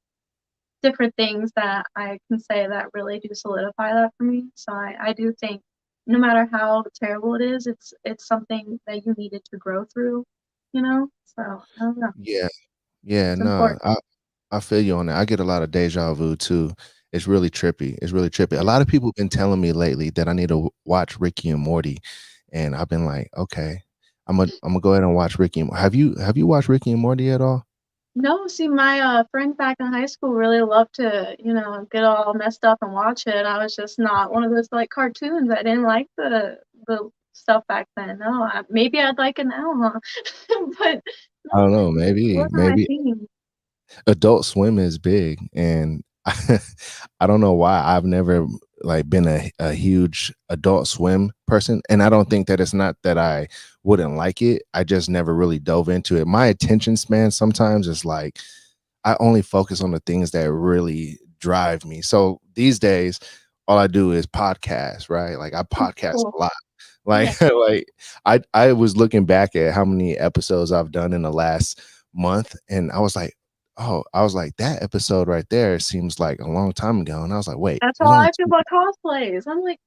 [SPEAKER 2] different things that I can say that really do solidify that for me. So I do think no matter how terrible it is, it's something that you needed to grow through, So I don't know.
[SPEAKER 1] Yeah, yeah,
[SPEAKER 2] It's
[SPEAKER 1] no,
[SPEAKER 2] important.
[SPEAKER 1] I feel you on that. I get a lot of deja vu too. It's really trippy. It's really trippy. A
[SPEAKER 2] Yeah.
[SPEAKER 1] lot of people have been telling me lately that I need to watch Ricky and Morty, and I've been like, okay, I'm gonna go ahead and watch Ricky. Have you watched Ricky and Morty at all?
[SPEAKER 2] No, see, my friends back in high school really loved to, get all messed up and watch it. I was just not one of those like cartoons. I didn't like the stuff back then. No, maybe I'd like it now, huh? But
[SPEAKER 1] I don't
[SPEAKER 2] no,
[SPEAKER 1] know,
[SPEAKER 2] it
[SPEAKER 1] maybe
[SPEAKER 2] wasn't my thing.
[SPEAKER 1] Adult Swim is big, and I don't know why I've never like been a huge Adult Swim person, and I don't think that it's not that I wouldn't like it. I just never really dove into it. My attention span sometimes is like I only focus on the things that really drive me. So these days, all I do is podcast, right? Like I podcast
[SPEAKER 2] Cool.
[SPEAKER 1] a lot.
[SPEAKER 2] Yeah.
[SPEAKER 1] Like like I was looking back at how many episodes I've done in the last month, and I was like, oh, I was like, that episode right there seems like a long time ago. And I was like, wait,
[SPEAKER 2] That's
[SPEAKER 1] it was
[SPEAKER 2] how
[SPEAKER 1] only
[SPEAKER 2] I feel about cosplays. I'm like,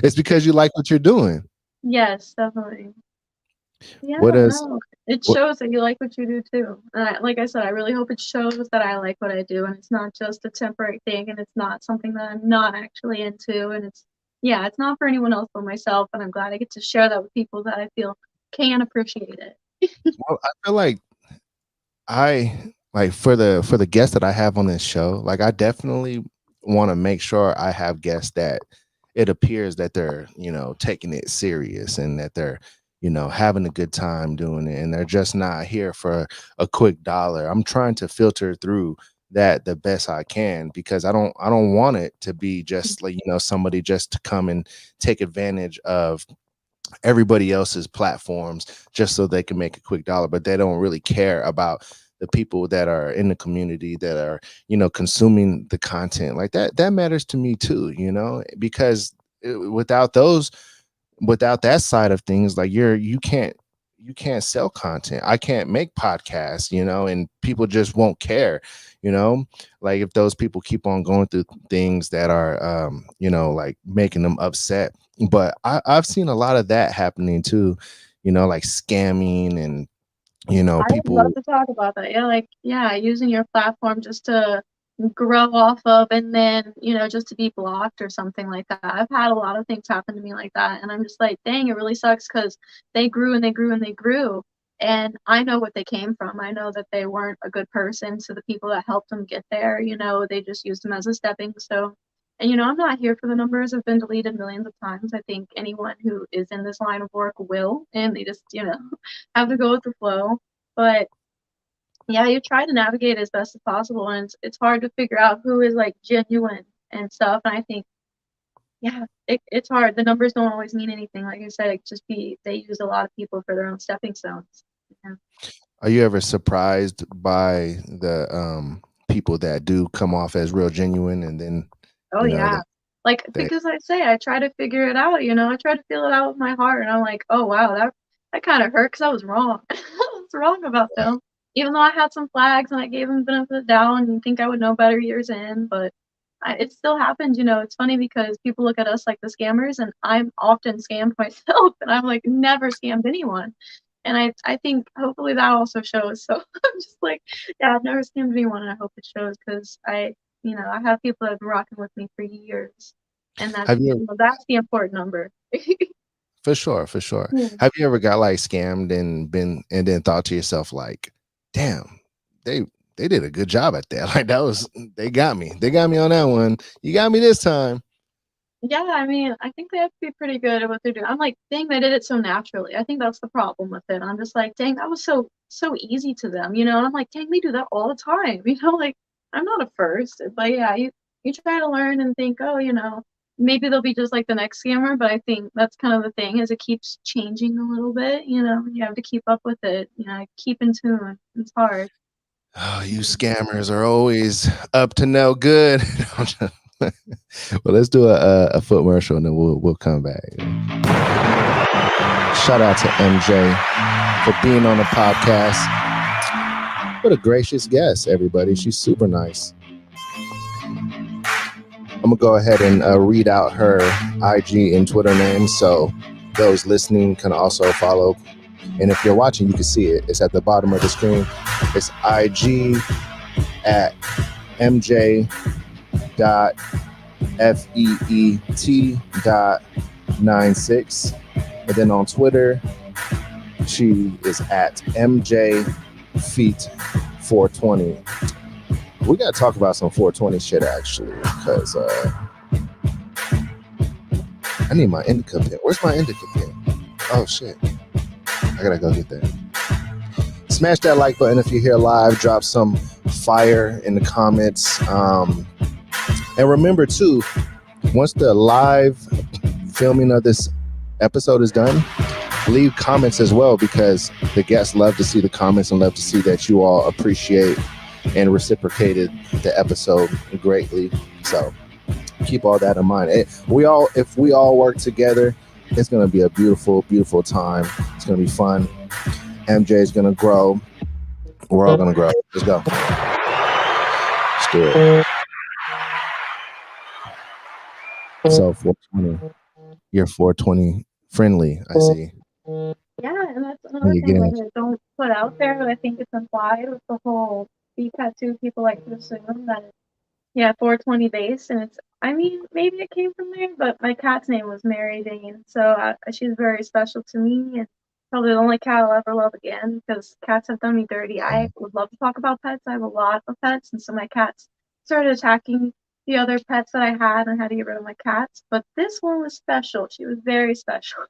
[SPEAKER 1] it's because you like what you're doing.
[SPEAKER 2] yes, definitely. Yeah,
[SPEAKER 1] What is
[SPEAKER 2] no, it
[SPEAKER 1] what
[SPEAKER 2] shows that you like what you do too. And like I said, I really hope it shows that I like what I do, and it's not just a temporary thing, and it's not something that I'm not actually into, and yeah, it's not for anyone else but myself. And I'm glad I get to share that with people that I feel can appreciate it.
[SPEAKER 1] well, I feel like I like for the guests that I have on this show, like I definitely want to make sure I have guests that it appears that they're, taking it serious and that they're, having a good time doing it and they're just not here for a quick dollar. I'm trying to filter through that the best I can because I don't want it to be just like, somebody just to come and take advantage of everybody else's platforms just so they can make a quick dollar, but they don't really care about the people that are in the community that are, consuming the content. Like that matters to me too, because without those, without that side of things, like you can't sell content. I can't make podcasts, and people just won't care, like if those people keep on going through things that are like making them upset. But I've seen a lot of that happening too, like scamming and
[SPEAKER 2] I would love
[SPEAKER 1] people.
[SPEAKER 2] to talk about that. Yeah, like, yeah, using your platform just to grow off of and then, just to be blocked or something like that. I've had a lot of things happen to me like that. And I'm just like, dang, it really sucks because they grew and they grew and they grew. And I know what they came from. I know that they weren't a good person. So the people that helped them get there, they just used them as a stepping stone. And, I'm not here for the numbers. Have been deleted millions of times. I think anyone who is in this line of work will, and they just, have to go with the flow. But yeah, you try to navigate as best as possible, and it's hard to figure out who is like genuine and stuff. And I think, yeah, it's hard. The numbers don't always mean anything. Like I said, they use a lot of people for their own stepping stones. Yeah.
[SPEAKER 1] Are you ever surprised by the people that do come off as real genuine and then
[SPEAKER 2] Oh yeah.
[SPEAKER 1] that
[SPEAKER 2] Like
[SPEAKER 1] they
[SPEAKER 2] because I say I try to figure it out, I try to feel it out with my heart and I'm like, "Oh wow, that kind of hurt because I was wrong." I was wrong about them. Even though I had some flags and I gave them the benefit of the doubt and you think I would know better years in, but it still happens, It's funny because people look at us like the scammers and I'm often scammed myself and I'm like never scammed anyone. And I think hopefully that also shows. So I'm just like, yeah, I've never scammed anyone and I hope it shows because I have people that have been rocking with me for years, and
[SPEAKER 1] have you
[SPEAKER 2] that's the important number.
[SPEAKER 1] for sure.
[SPEAKER 2] Yeah.
[SPEAKER 1] Have you ever got like scammed and been and then thought to yourself like, damn, they they did a good job at that. Like that was they got me. They got me on that one. You got me this time.
[SPEAKER 2] Yeah, I mean, I think they have to be pretty good at what they're doing. I'm like, dang, they did it so naturally. I think that's the problem with it. I'm just like, dang, that was so easy to them, And I'm like, dang, they do that all the time, Like I'm not a first, but yeah, you try to learn and think, oh, maybe they'll be just like the next scammer. But I think that's kind of the thing, is it keeps changing a little bit. You have to keep up with it. Keep in tune. It's hard.
[SPEAKER 1] Oh, you scammers are always up to no good. Well, let's do a foot commercial and then we'll come back. Shout out to MJ for being on the podcast. What a gracious guest, everybody. She's super nice. I'm gonna go ahead and read out her IG and Twitter name so those listening can also follow. And if you're watching, you can see it. It's at the bottom of the screen. It's IG at MJ.FEET.96. And then on Twitter, she is at MJFeet420. We got to talk about some 420 shit, actually, because I need my indica pen. Where's my indica pen? Oh shit. I gotta go get that. Smash that like button if you're here live. Drop some fire in the comments. And remember too, once the live filming of this episode is done, leave comments as well, because the guests love to see the comments and love to see that you all appreciate and reciprocated the episode greatly. So keep all that in mind. If we all work together, it's going to be a beautiful, beautiful time. It's going to be fun. MJ is going to grow. We're all going to grow. Let's go. Let's do it. So 420, you're 420 friendly, I see.
[SPEAKER 2] Yeah, and that's another thing that I don't put out there, but I think it's implied with the whole feet tattoo. People like to assume that it's 420 base, and it's, I mean, maybe it came from there, but my cat's name was Mary Jane, so she's very special to me, and probably the only cat I'll ever love again, because cats have done me dirty. I would love to talk about pets. I have a lot of pets, and so my cats started attacking the other pets that I had, and I had to get rid of my cats, but this one was special. She was very special.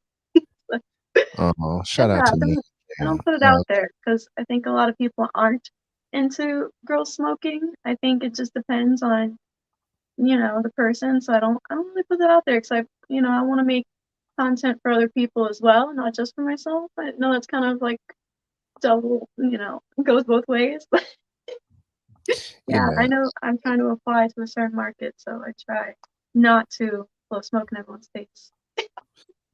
[SPEAKER 1] Oh, shout out to me.
[SPEAKER 2] I don't put it out there because I think a lot of people aren't into girls smoking. I think it just depends on, the person. So I don't really put that out there because I want to make content for other people as well, not just for myself. I know that's kind of like double, goes both ways. But yeah, I know I'm trying to apply to a certain market, so I try not to blow smoke in everyone's face.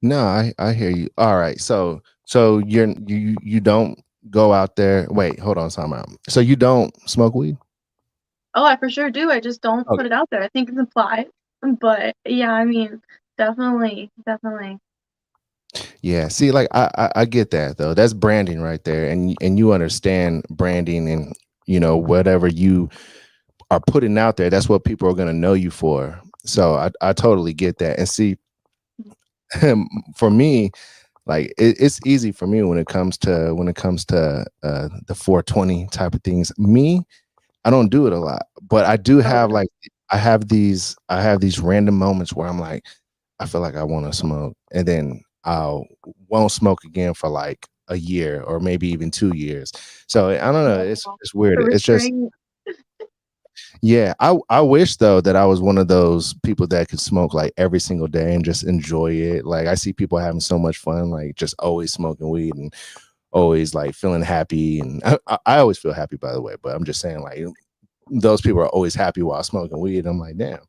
[SPEAKER 1] No, I hear you. All right, so you don't go out there. Wait, hold on, time out. So you don't smoke weed?
[SPEAKER 2] Oh, I for sure do. I just don't put it out there. I think it's implied, but yeah, I mean, definitely.
[SPEAKER 1] Yeah, see, like I get that though. That's branding right there, and you understand branding, and whatever you are putting out there, that's what people are going to know you for. So I totally get that. And see, for me, like it's easy for me when it comes to the 420 type of things. Me, I don't do it a lot, but I do have like I have these random moments where I'm like, I feel like I want to smoke, and then I won't smoke again for like a year or maybe even 2 years. So I don't know. It's weird. It's just, yeah. I wish though that I was one of those people that could smoke like every single day and just enjoy it. Like I see people having so much fun, like just always smoking weed and always like feeling happy. And I always feel happy, by the way. But I'm just saying, like those people are always happy while smoking weed. I'm like, damn.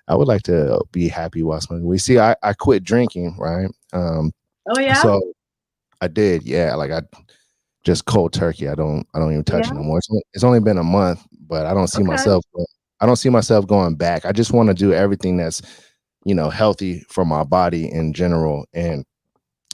[SPEAKER 1] I would like to be happy while smoking weed. See, I quit drinking, right?
[SPEAKER 2] Oh yeah.
[SPEAKER 1] So I did, yeah. Like I just cold turkey. I don't even touch it no more. It's only been a month, but I don't see myself. I don't see myself going back. I just want to do everything that's healthy for my body in general. And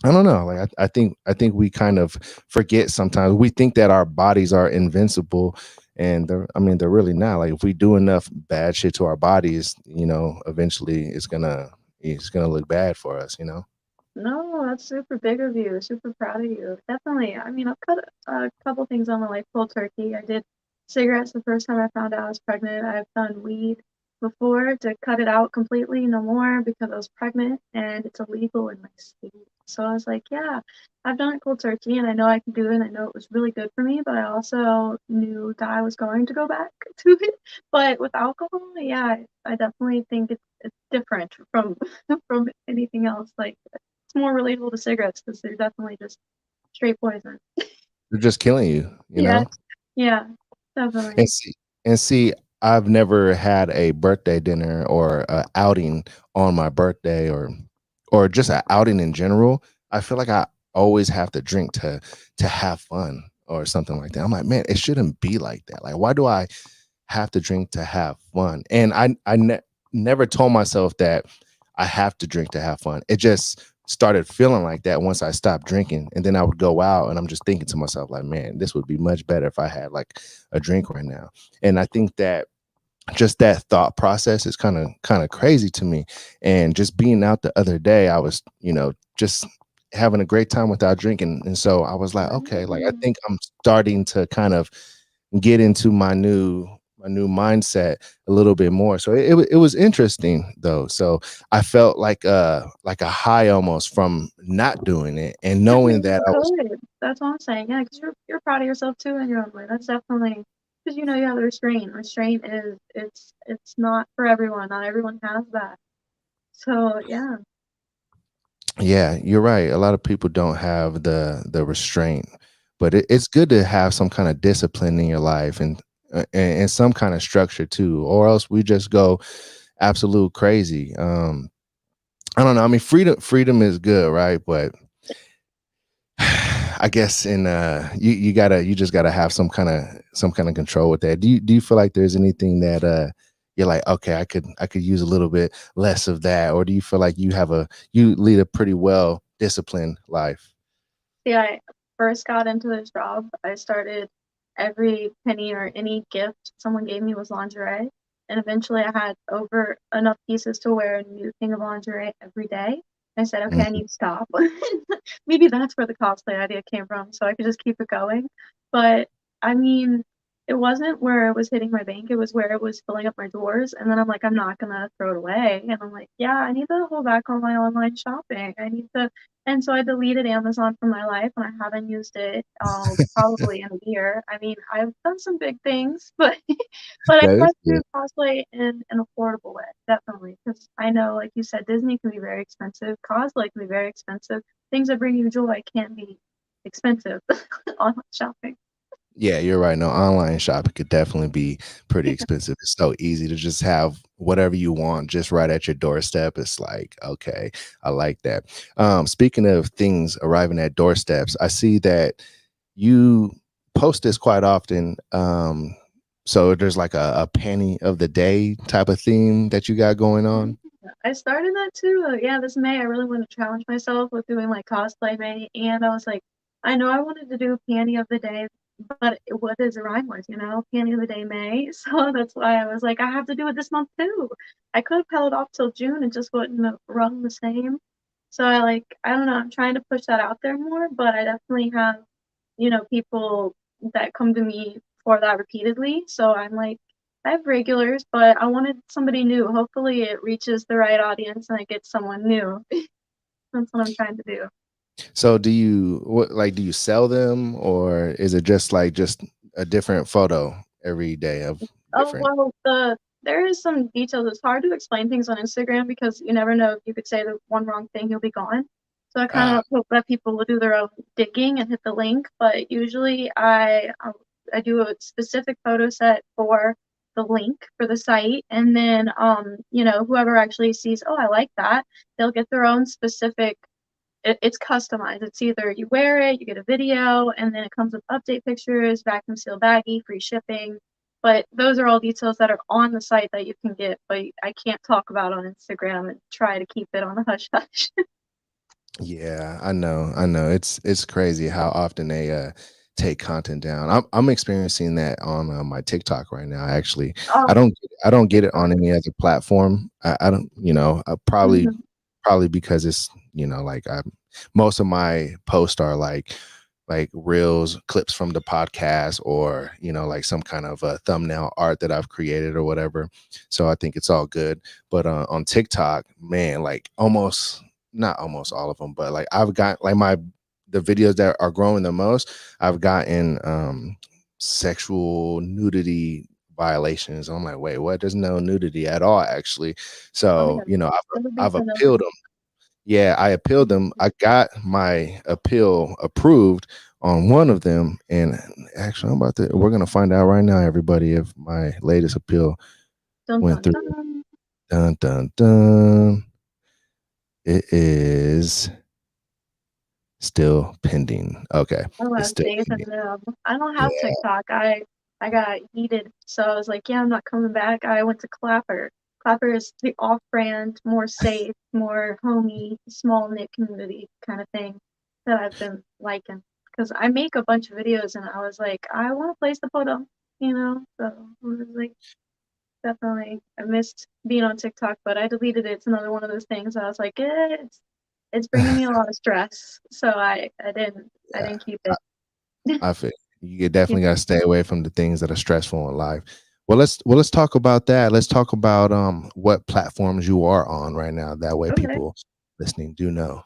[SPEAKER 1] I don't know. Like I think we kind of forget sometimes. We think that our bodies are invincible. And they're really not. Like if we do enough bad shit to our bodies, eventually it's gonna look bad for us,
[SPEAKER 2] No, that's super big of you. Super proud of you. Definitely. I mean, I've cut a couple things on my life cold turkey. I did cigarettes the first time I found out I was pregnant. I've done weed before to cut it out completely, no more, because I was pregnant and it's illegal in my state. So I was like, yeah, I've done it cold turkey and I know I can do it. And I know it was really good for me, but I also knew that I was going to go back to it. But with alcohol, yeah, I definitely think it's different from from anything else. Like it's more relatable to cigarettes because they're definitely just straight poison.
[SPEAKER 1] They're just killing you, you know?
[SPEAKER 2] Yeah, definitely.
[SPEAKER 1] And see, I've never had a birthday dinner or a outing on my birthday or just an outing in general. I feel like I always have to drink to have fun or something like that. I'm like, man, it shouldn't be like that. Like, why do I have to drink to have fun? And I never told myself that I have to drink to have fun. It just started feeling like that once I stopped drinking. And then I would go out and I'm just thinking to myself, like, man, this would be much better if I had like a drink right now. And I think that just that thought process is kind of crazy to me. And just being out the other day, I was, just having a great time without drinking. And so I was like, okay, like I think I'm starting to kind of get into my new my new mindset a little bit more. So it was interesting though. So I felt like a high almost from not doing it and
[SPEAKER 2] I
[SPEAKER 1] knowing
[SPEAKER 2] mean,
[SPEAKER 1] that I was.
[SPEAKER 2] good. That's all I'm saying. Yeah, because you're proud of yourself too in your own way. That's definitely because you know you have the restraint. Restraint is it's not for everyone. Not everyone has that. So yeah,
[SPEAKER 1] Yeah, you're right. A lot of people don't have the restraint, but it's good to have some kind of discipline in your life and some kind of structure too, or else we just go absolute crazy. I don't know. I mean, freedom is good, right? But I guess in you just gotta have some kind of control with that. Do you feel like there's anything that you're like, okay, I could use a little bit less of that, or do you feel like you lead a pretty well disciplined life?
[SPEAKER 2] see, I first got into this job. I started every penny or any gift someone gave me was lingerie, and eventually I had over enough pieces to wear a new thing of lingerie every day. I said, okay, I
[SPEAKER 1] Mhm.
[SPEAKER 2] need to stop. Maybe that's where the cosplay idea came from, so I could just keep it going. But I mean, it wasn't where it was hitting my bank, it was where it was filling up my drawers. And then I'm like, I'm not gonna throw it away. And I'm like, yeah, I need to hold back on my online shopping. I need to, and so I deleted Amazon from my life and I haven't used it probably in a year. I mean, I've done some big things, but but I
[SPEAKER 1] That
[SPEAKER 2] try
[SPEAKER 1] is
[SPEAKER 2] to
[SPEAKER 1] good.
[SPEAKER 2] do cosplay in an affordable way, definitely. Because I know, like you said, Disney can be very expensive, cosplay can be very expensive. Things that bring you joy can be expensive online shopping.
[SPEAKER 1] Yeah, you're right. No, online shopping could definitely be pretty expensive. It's so easy to just have whatever you want just right at your doorstep. It's like, okay, I like that. Speaking of things arriving at doorsteps, I see that you post this quite often. So there's like a penny of the day type of theme that you got going
[SPEAKER 2] Yeah,
[SPEAKER 1] on.
[SPEAKER 2] I started that too. Yeah, this May I really wanted to challenge myself with doing like cosplay May, and I was like, I know I wanted to do panty of the day, but what does it rhyme with, you know? Panty of the day May. So that's why I was like, I have to do it this month too. I could have held off till June and just wouldn't have run the same. So I don't know, I'm trying to push that out there more, but I definitely have, people that come to me for that repeatedly. So I'm like, I have regulars, but I wanted somebody new. Hopefully, it reaches the right audience and it gets someone new. That's what I'm trying to do.
[SPEAKER 1] So do you sell them, or is it just a different photo every day of
[SPEAKER 2] Oh,
[SPEAKER 1] different?
[SPEAKER 2] well, there is some details. It's hard to explain things on Instagram because you never know if you could say the one wrong thing, you'll be gone. So I kind
[SPEAKER 1] Ah,
[SPEAKER 2] of hope that people will do their own digging and hit the link. But usually, I do a specific photo set for the link for the site, and then whoever actually sees, oh, I like that, they'll get their own specific. It's customized. It's either you wear it, you get a video, and then it comes with update pictures, vacuum seal baggie, free shipping. But those are all details that are on the site that you can get, but I can't talk about on Instagram and try to keep it on the hush hush.
[SPEAKER 1] yeah, I know. It's crazy how often they take content down. I'm experiencing that on my TikTok right now. Actually,
[SPEAKER 2] Oh,
[SPEAKER 1] I don't get it
[SPEAKER 2] TikTok.
[SPEAKER 1] on any other platform. I don't,
[SPEAKER 2] Mhm.
[SPEAKER 1] probably because it's like I most of my posts are like reels, clips from the podcast, or like some kind of thumbnail art that I've created or whatever. So I think it's all good. But on TikTok, man, like almost not almost all of them, but like I've got like the videos that are growing the most, I've gotten sexual nudity violations. I'm like, wait, what? There's no nudity at all, actually.
[SPEAKER 2] Oh
[SPEAKER 1] So,
[SPEAKER 2] yeah, that would be
[SPEAKER 1] I've
[SPEAKER 2] to know.
[SPEAKER 1] appealed them. Yeah, I appealed them. I got my appeal approved on one of them, and actually, we're gonna find out right now, everybody, if my latest appeal
[SPEAKER 2] Dun
[SPEAKER 1] went
[SPEAKER 2] dun
[SPEAKER 1] through.
[SPEAKER 2] dun.
[SPEAKER 1] Dun dun dun. It is still pending. Okay,
[SPEAKER 2] Oh,
[SPEAKER 1] it's
[SPEAKER 2] wow,
[SPEAKER 1] still
[SPEAKER 2] safe and
[SPEAKER 1] pending.
[SPEAKER 2] I don't have
[SPEAKER 1] Yeah,
[SPEAKER 2] TikTok. I got heated, so I was like, yeah, I'm not coming back. I went to Clapper. Clapper is the off-brand, more safe, more homey, small knit community kind of thing that I've been liking. Because I make a bunch of videos, and I was like, I want a place to put them, you know. So I was like, definitely, I missed being on TikTok, but I deleted it. It's another one of those things. I was like, it's bringing me a lot of stress, so I didn't keep
[SPEAKER 1] yeah.
[SPEAKER 2] it.
[SPEAKER 1] I feel you definitely got to stay away from the things that are stressful in life. Well, let's talk about that. Let's talk about what platforms you are on right now. That way,
[SPEAKER 2] Okay.
[SPEAKER 1] people listening do know.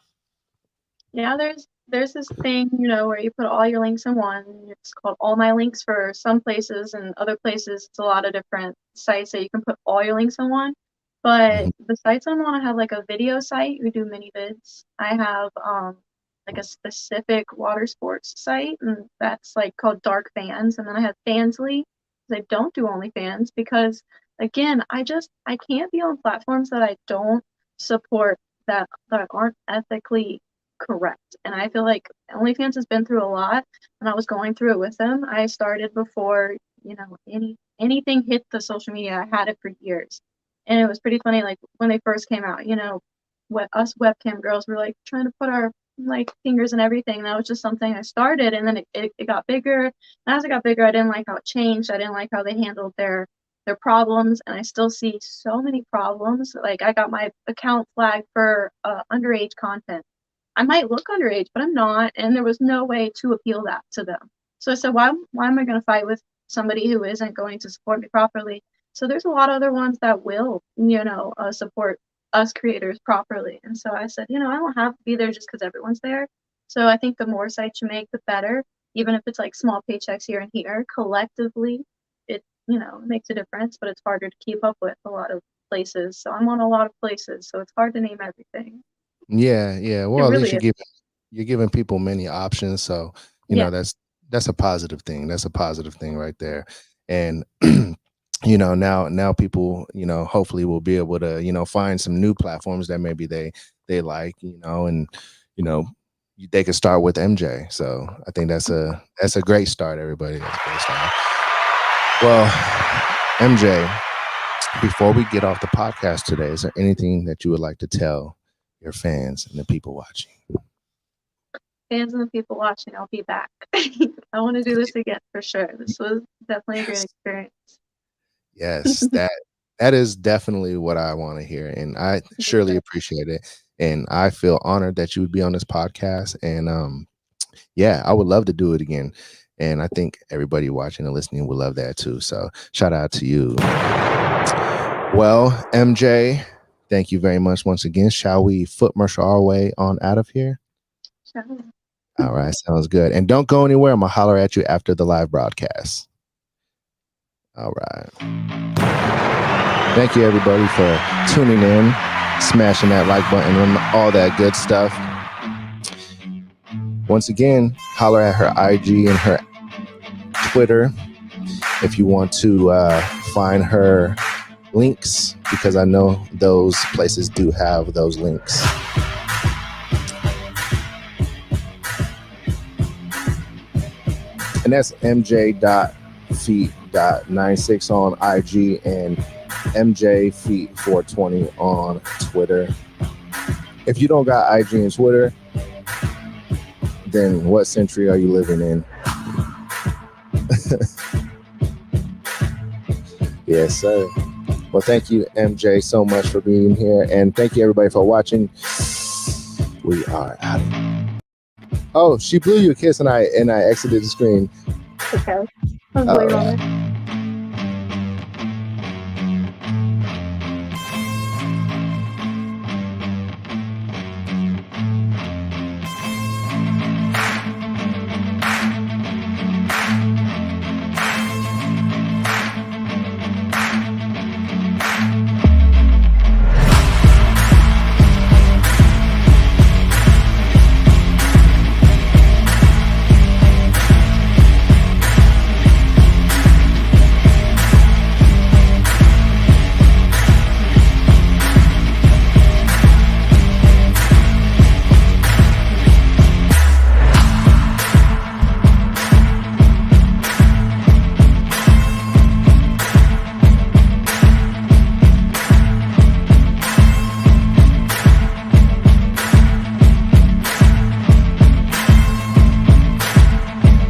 [SPEAKER 2] Yeah, there's this thing, where you put all your links in one. It's called All My Links for some places, and other places it's a lot of different sites that you can put all your links in one. But
[SPEAKER 1] Mhm.
[SPEAKER 2] the sites I'm on, I have like a video site. We do mini vids. I have like a specific water sports site, and that's like called Dark Fans. And then I have Fansly. I don't do OnlyFans because again, I can't be on platforms that I don't support, that aren't ethically correct. And I feel like OnlyFans has been through a lot, and I was going through it with them. I started before, anything hit the social media. I had it for years. And it was pretty funny, like when they first came out, what us webcam girls were like trying to put our like fingers and everything. And that was just something I started, and then it got bigger. And as it got bigger, I didn't like how it changed. I didn't like how they handled their problems, and I still see so many problems. Like I got my account flagged for underage content. I might look underage, but I'm not, and there was no way to appeal that to them. So I said, why am I going to fight with somebody who isn't going to support me properly? So there's a lot of other ones that will, support us creators properly. And so I said, I don't have to be there just because everyone's there. So I think the more sites you make, the better. Even if it's like small paychecks here and here, collectively, it makes a difference. But it's harder to keep up with a lot of places. So I'm on a lot of places, so it's hard to name everything.
[SPEAKER 1] Yeah, yeah.
[SPEAKER 2] It
[SPEAKER 1] Well, at least
[SPEAKER 2] really is.
[SPEAKER 1] you're giving people many options. So,
[SPEAKER 2] Yeah.
[SPEAKER 1] that's a positive thing. That's a positive thing right there. And now people, hopefully will be able to, find some new platforms that maybe they like, and you know, they could start with MJ. So I think that's a great start, everybody. That's a great start. Well, MJ, before we get off the podcast today, is there anything that you would like to tell your fans and the people watching?
[SPEAKER 2] Fans and the people watching, I'll be back. I want to do this again for sure. This was definitely a great
[SPEAKER 1] Yes,
[SPEAKER 2] experience.
[SPEAKER 1] yes, that is definitely what I want to hear, and I surely appreciate it. And I feel honored that you would be on this podcast. And yeah, I would love to do it again. And I think everybody watching and listening would love that too. So shout out to you. Well, MJ, thank you very much once again. Shall we foot marshal our way on out of here?
[SPEAKER 2] Sure.
[SPEAKER 1] All right, sounds good. And don't go anywhere. I'm gonna holler at you after the live broadcast. All right. Thank you everybody for tuning in, smashing that like button and all that good stuff. Once again, holler at her IG and her Twitter if you want to find her links, because I know those places do have those links. And that's mj.feet.96 on IG and mjfeet420 on Twitter. If you don't got IG and Twitter, then what century are you living in? Yes, sir. Well, thank you, MJ, so much for being here. And thank you, everybody, for watching. We are out. Oh, she blew you a kiss and I exited the screen.
[SPEAKER 2] Okay. I was waiting on it.